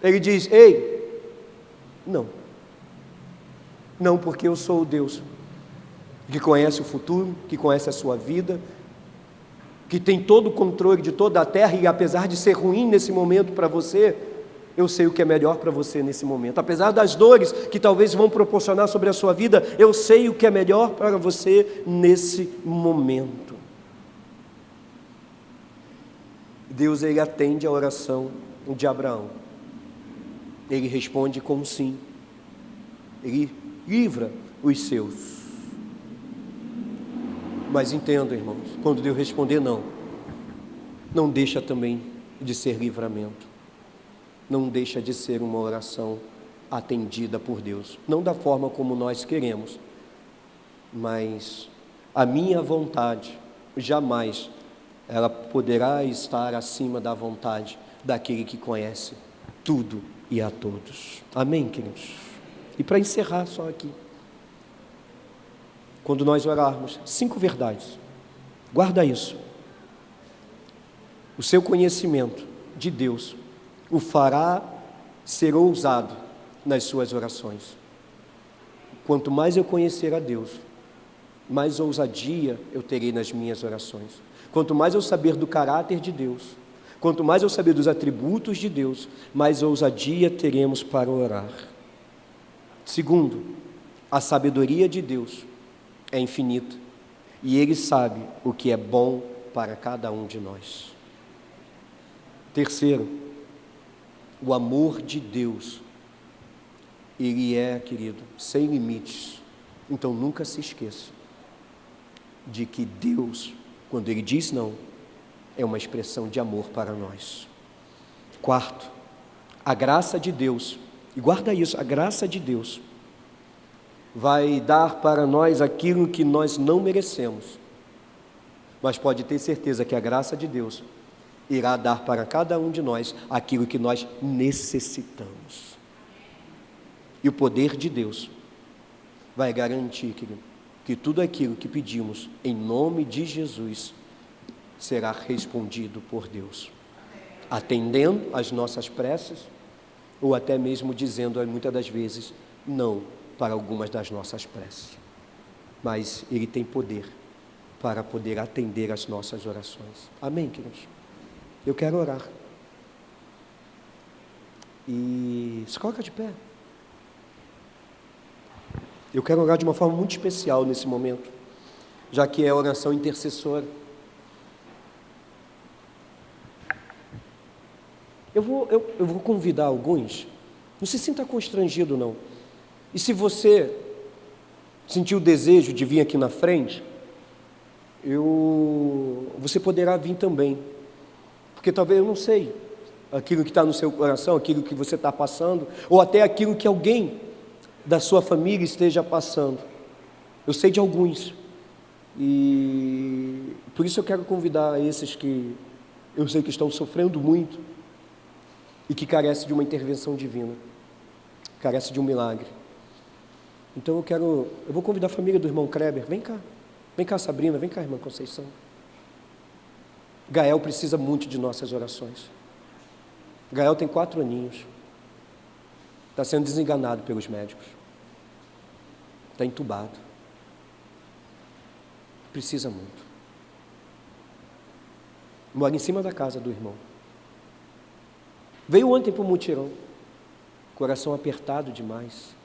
Ele diz, ei, não, porque eu sou o Deus que conhece o futuro, que conhece a sua vida, que tem todo o controle de toda a terra, e apesar de ser ruim nesse momento para você, eu sei o que é melhor para você nesse momento. Apesar das dores que talvez vão proporcionar sobre a sua vida, eu sei o que é melhor para você nesse momento. Deus, Ele atende a oração de Abraão. Ele responde com sim. Ele livra os seus. Mas entenda, irmãos, quando Deus responder não deixa também de ser livramento. Não deixa de ser uma oração atendida por Deus. Não da forma como nós queremos, mas a minha vontade jamais ela poderá estar acima da vontade daquele que conhece tudo e a todos. Amém, queridos? E para encerrar só aqui, quando nós orarmos, 5 verdades, guarda isso. O seu conhecimento de Deus o fará ser ousado nas suas orações. Quanto mais eu conhecer a Deus, mais ousadia eu terei nas minhas orações. Quanto mais eu saber do caráter de Deus, quanto mais eu saber dos atributos de Deus, mais ousadia teremos para orar. Segundo, a sabedoria de Deus é infinita, e Ele sabe o que é bom para cada um de nós. Terceiro, o amor de Deus, Ele é, querido, sem limites. Então nunca se esqueça de que Deus, quando Ele diz não, é uma expressão de amor para nós. Quarto, a graça de Deus, e guarda isso, a graça de Deus vai dar para nós aquilo que nós não merecemos, mas pode ter certeza que a graça de Deus irá dar para cada um de nós aquilo que nós necessitamos. E o poder de Deus vai garantir, querido, que tudo aquilo que pedimos em nome de Jesus será respondido por Deus, atendendo às nossas preces, ou até mesmo dizendo muitas das vezes não para algumas das nossas preces. Mas Ele tem poder para poder atender às nossas orações. Amém, queridos? Eu quero orar. E se coloca de pé. Eu quero orar de uma forma muito especial nesse momento, já que é oração intercessora. Eu vou convidar alguns, não se sinta constrangido não. E se você sentiu o desejo de vir aqui na frente, você poderá vir também. Porque talvez, eu não sei, aquilo que está no seu coração, aquilo que você está passando, ou até aquilo que alguém da sua família esteja passando. Eu sei de alguns. E por isso eu quero convidar esses que eu sei que estão sofrendo muito e que carecem de uma intervenção divina, carecem de um milagre. Então eu vou convidar a família do irmão Kleber. Vem cá Sabrina, vem cá irmã Conceição. Gael precisa muito de nossas orações. Gael tem 4 aninhos, está sendo desenganado pelos médicos, está entubado, precisa muito. Mora em cima da casa do irmão. Veio ontem para o mutirão, coração apertado demais.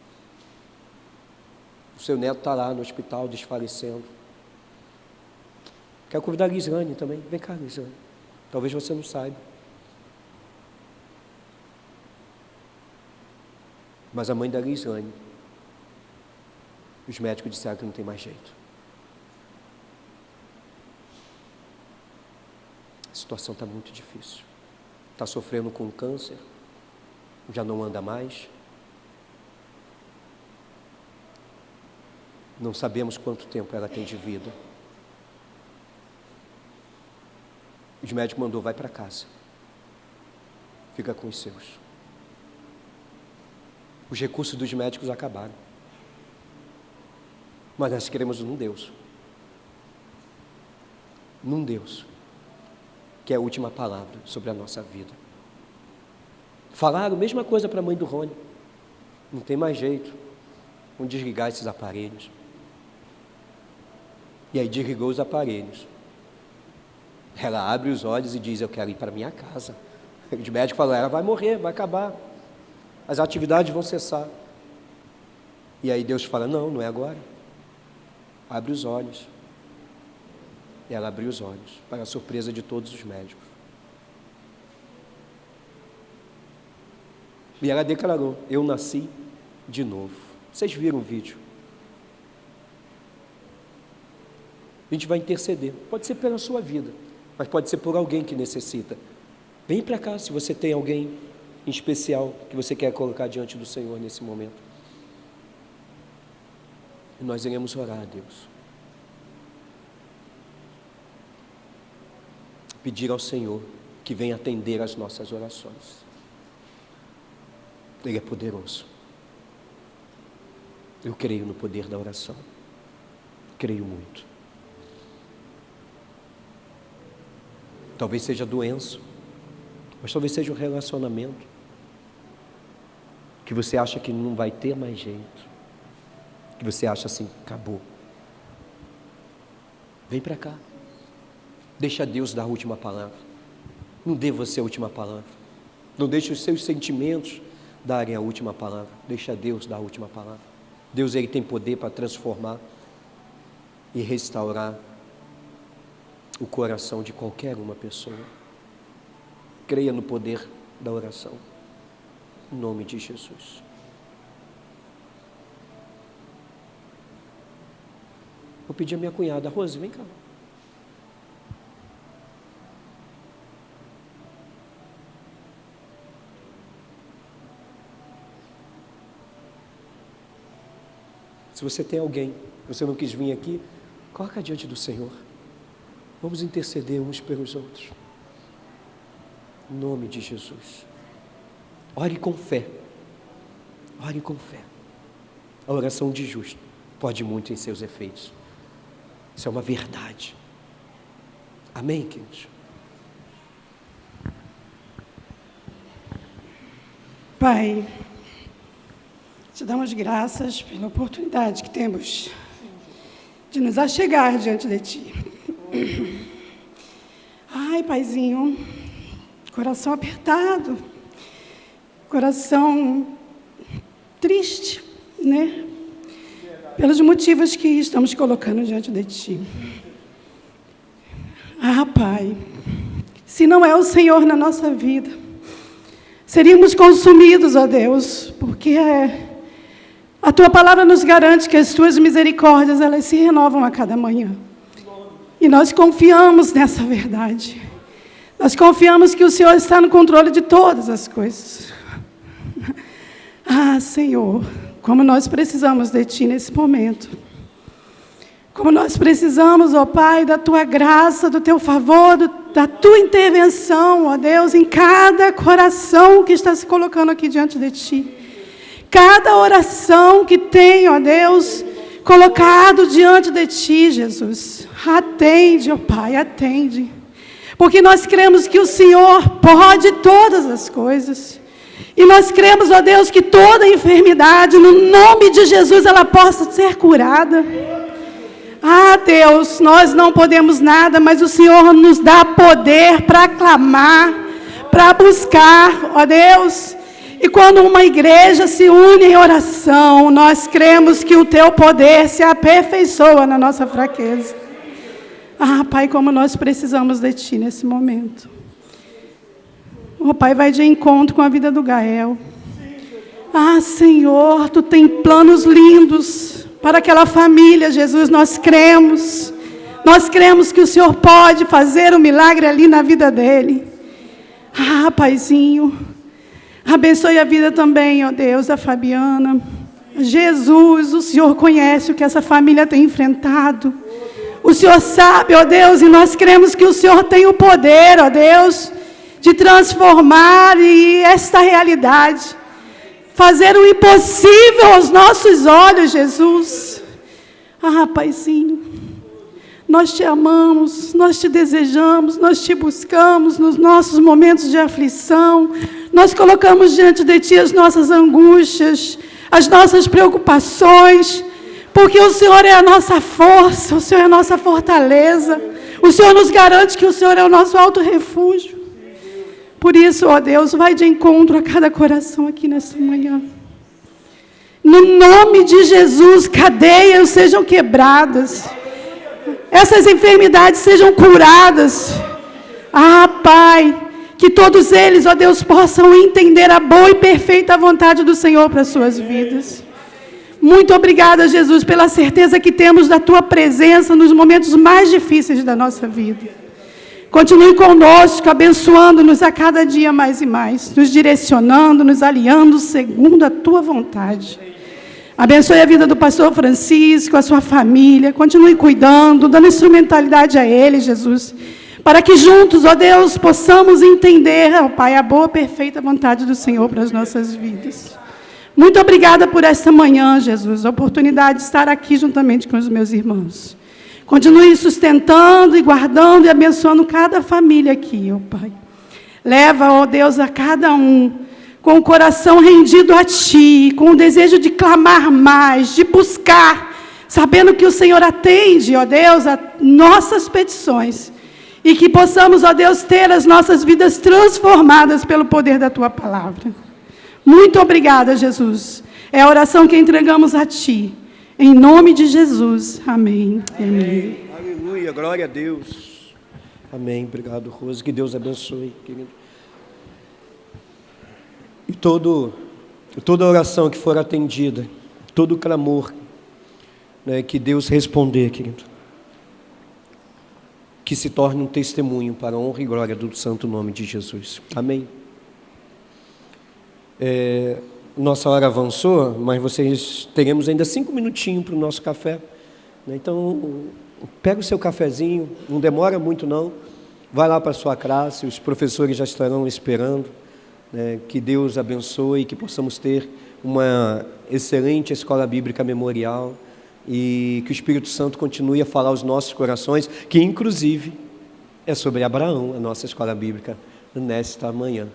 O seu neto está lá no hospital desfalecendo. Quero convidar a Lislane também. Vem cá, Lislane. Talvez você não saiba. Mas a mãe da Lislane, os médicos disseram que não tem mais jeito. A situação está muito difícil. Está sofrendo com câncer, já não anda mais. Não sabemos quanto tempo ela tem de vida. Os médicos mandou, vai para casa. Fica com os seus. Os recursos dos médicos acabaram. Mas nós queremos num Deus. Num Deus que é a última palavra sobre a nossa vida. Falaram a mesma coisa para a mãe do Rony. Não tem mais jeito. Vamos desligar esses aparelhos. E aí desligou os aparelhos. Ela abre os olhos e diz, eu quero ir para minha casa. Os médicos falaram, ela vai morrer, vai acabar. As atividades vão cessar. E aí Deus fala, não é agora. Abre os olhos. E ela abriu os olhos, para a surpresa de todos os médicos. E ela declarou, eu nasci de novo. Vocês viram o vídeo? A gente vai interceder. Pode ser pela sua vida, mas pode ser por alguém que necessita. Vem para cá se você tem alguém em especial que você quer colocar diante do Senhor nesse momento. E nós iremos orar a Deus. Pedir ao Senhor que venha atender as nossas orações. Ele é poderoso. Eu creio no poder da oração. Creio muito. Talvez seja doença, mas talvez seja um relacionamento que você acha que não vai ter mais jeito, que você acha assim, acabou. Vem para cá. Deixa Deus dar a última palavra. Não dê você a última palavra. Não deixe os seus sentimentos darem a última palavra. Deixa Deus dar a última palavra. Deus, Ele tem poder para transformar e restaurar o coração de qualquer uma pessoa. Creia no poder da oração. Em nome de Jesus. Vou pedir a minha cunhada, Rose, vem cá. Se você tem alguém, você não quis vir aqui, coloca diante do Senhor. Vamos interceder uns pelos outros. Em nome de Jesus. Ore com fé. Ore com fé. A oração de justo pode muito em seus efeitos. Isso é uma verdade. Amém, queridos? Pai, te damos graças pela oportunidade que temos de nos achegar diante de Ti. Ai, Paizinho, coração apertado, coração triste, né? Pelos motivos que estamos colocando diante de Ti. Ah, Pai, se não é o Senhor na nossa vida, seríamos consumidos, ó Deus, porque a Tua palavra nos garante que as Tuas misericórdias, elas se renovam a cada manhã. E nós confiamos nessa verdade. Nós confiamos que o Senhor está no controle de todas as coisas. Ah, Senhor, como nós precisamos de Ti nesse momento. Como nós precisamos, ó Pai, da Tua graça, do Teu favor, da Tua intervenção, ó Deus, em cada coração que está se colocando aqui diante de Ti. Cada oração que tem, ó Deus, colocado diante de Ti, Jesus. Atende, ó Pai, atende. Porque nós cremos que o Senhor pode todas as coisas. E nós cremos, ó Deus, que toda enfermidade, no nome de Jesus, ela possa ser curada. Ah, Deus, nós não podemos nada, mas o Senhor nos dá poder para clamar, para buscar, ó Deus. E quando uma igreja se une em oração, nós cremos que o Teu poder se aperfeiçoa na nossa fraqueza. Ah, Pai, como nós precisamos de Ti nesse momento. Oh, Pai, vai de encontro com a vida do Gael. Ah, Senhor, Tu tem planos lindos para aquela família, Jesus, nós cremos. Nós cremos que o Senhor pode fazer um milagre ali na vida dele. Ah, Paizinho, abençoe a vida também, ó Deus, da Fabiana. Jesus, o Senhor conhece o que essa família tem enfrentado. O Senhor sabe, ó Deus, e nós cremos que o Senhor tem o poder, ó Deus, de transformar esta realidade. Fazer o impossível aos nossos olhos, Jesus. Ah, Paizinho, nós Te amamos, nós Te desejamos, nós Te buscamos nos nossos momentos de aflição. Nós colocamos diante de Ti as nossas angústias, as nossas preocupações, porque o Senhor é a nossa força, o Senhor é a nossa fortaleza. O Senhor nos garante que o Senhor é o nosso alto refúgio. Por isso, ó Deus, vai de encontro a cada coração aqui nessa manhã. No nome de Jesus, cadeias sejam quebradas. Essas enfermidades sejam curadas. Ah, Pai, que todos eles, ó Deus, possam entender a boa e perfeita vontade do Senhor para as suas vidas. Muito obrigada, Jesus, pela certeza que temos da Tua presença nos momentos mais difíceis da nossa vida. Continue conosco, abençoando-nos a cada dia mais e mais, nos direcionando, nos alinhando segundo a Tua vontade. Abençoe a vida do pastor Francisco, a sua família. Continue cuidando, dando instrumentalidade a ele, Jesus, para que juntos, ó Deus, possamos entender, ó Pai, a boa, perfeita vontade do Senhor para as nossas vidas. Muito obrigada por esta manhã, Jesus, a oportunidade de estar aqui juntamente com os meus irmãos. Continue sustentando e guardando e abençoando cada família aqui, ó Pai. Leva, ó Deus, a cada um com o coração rendido a Ti, com o desejo de clamar mais, de buscar, sabendo que o Senhor atende, ó Deus, a nossas petições. E que possamos, ó Deus, ter as nossas vidas transformadas pelo poder da Tua palavra. Muito obrigada, Jesus. É a oração que entregamos a Ti. Em nome de Jesus. Amém. Amém. Aleluia, glória a Deus. Amém. Obrigado, Rose. Que Deus abençoe, querido. E toda oração que for atendida, todo clamor, né, que Deus responder, querido, que se torne um testemunho para a honra e glória do santo nome de Jesus. Amém. Nossa hora avançou, mas teremos ainda 5 minutinhos para o nosso café. Então, pega o seu cafezinho, não demora muito não. Vai lá para a sua classe, os professores já estarão esperando. Que Deus abençoe e que possamos ter uma excelente escola bíblica memorial, e que o Espírito Santo continue a falar aos nossos corações, que inclusive é sobre Abraão, a nossa escola bíblica, nesta manhã,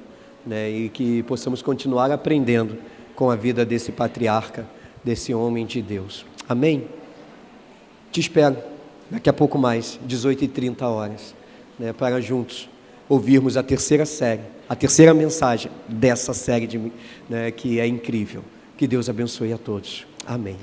né? E que possamos continuar aprendendo com a vida desse patriarca, desse homem de Deus. Amém? Te espero daqui a pouco mais, 18h30, né, para juntos ouvirmos a terceira série, a terceira mensagem dessa série, né, que é incrível. Que Deus abençoe a todos. Amém.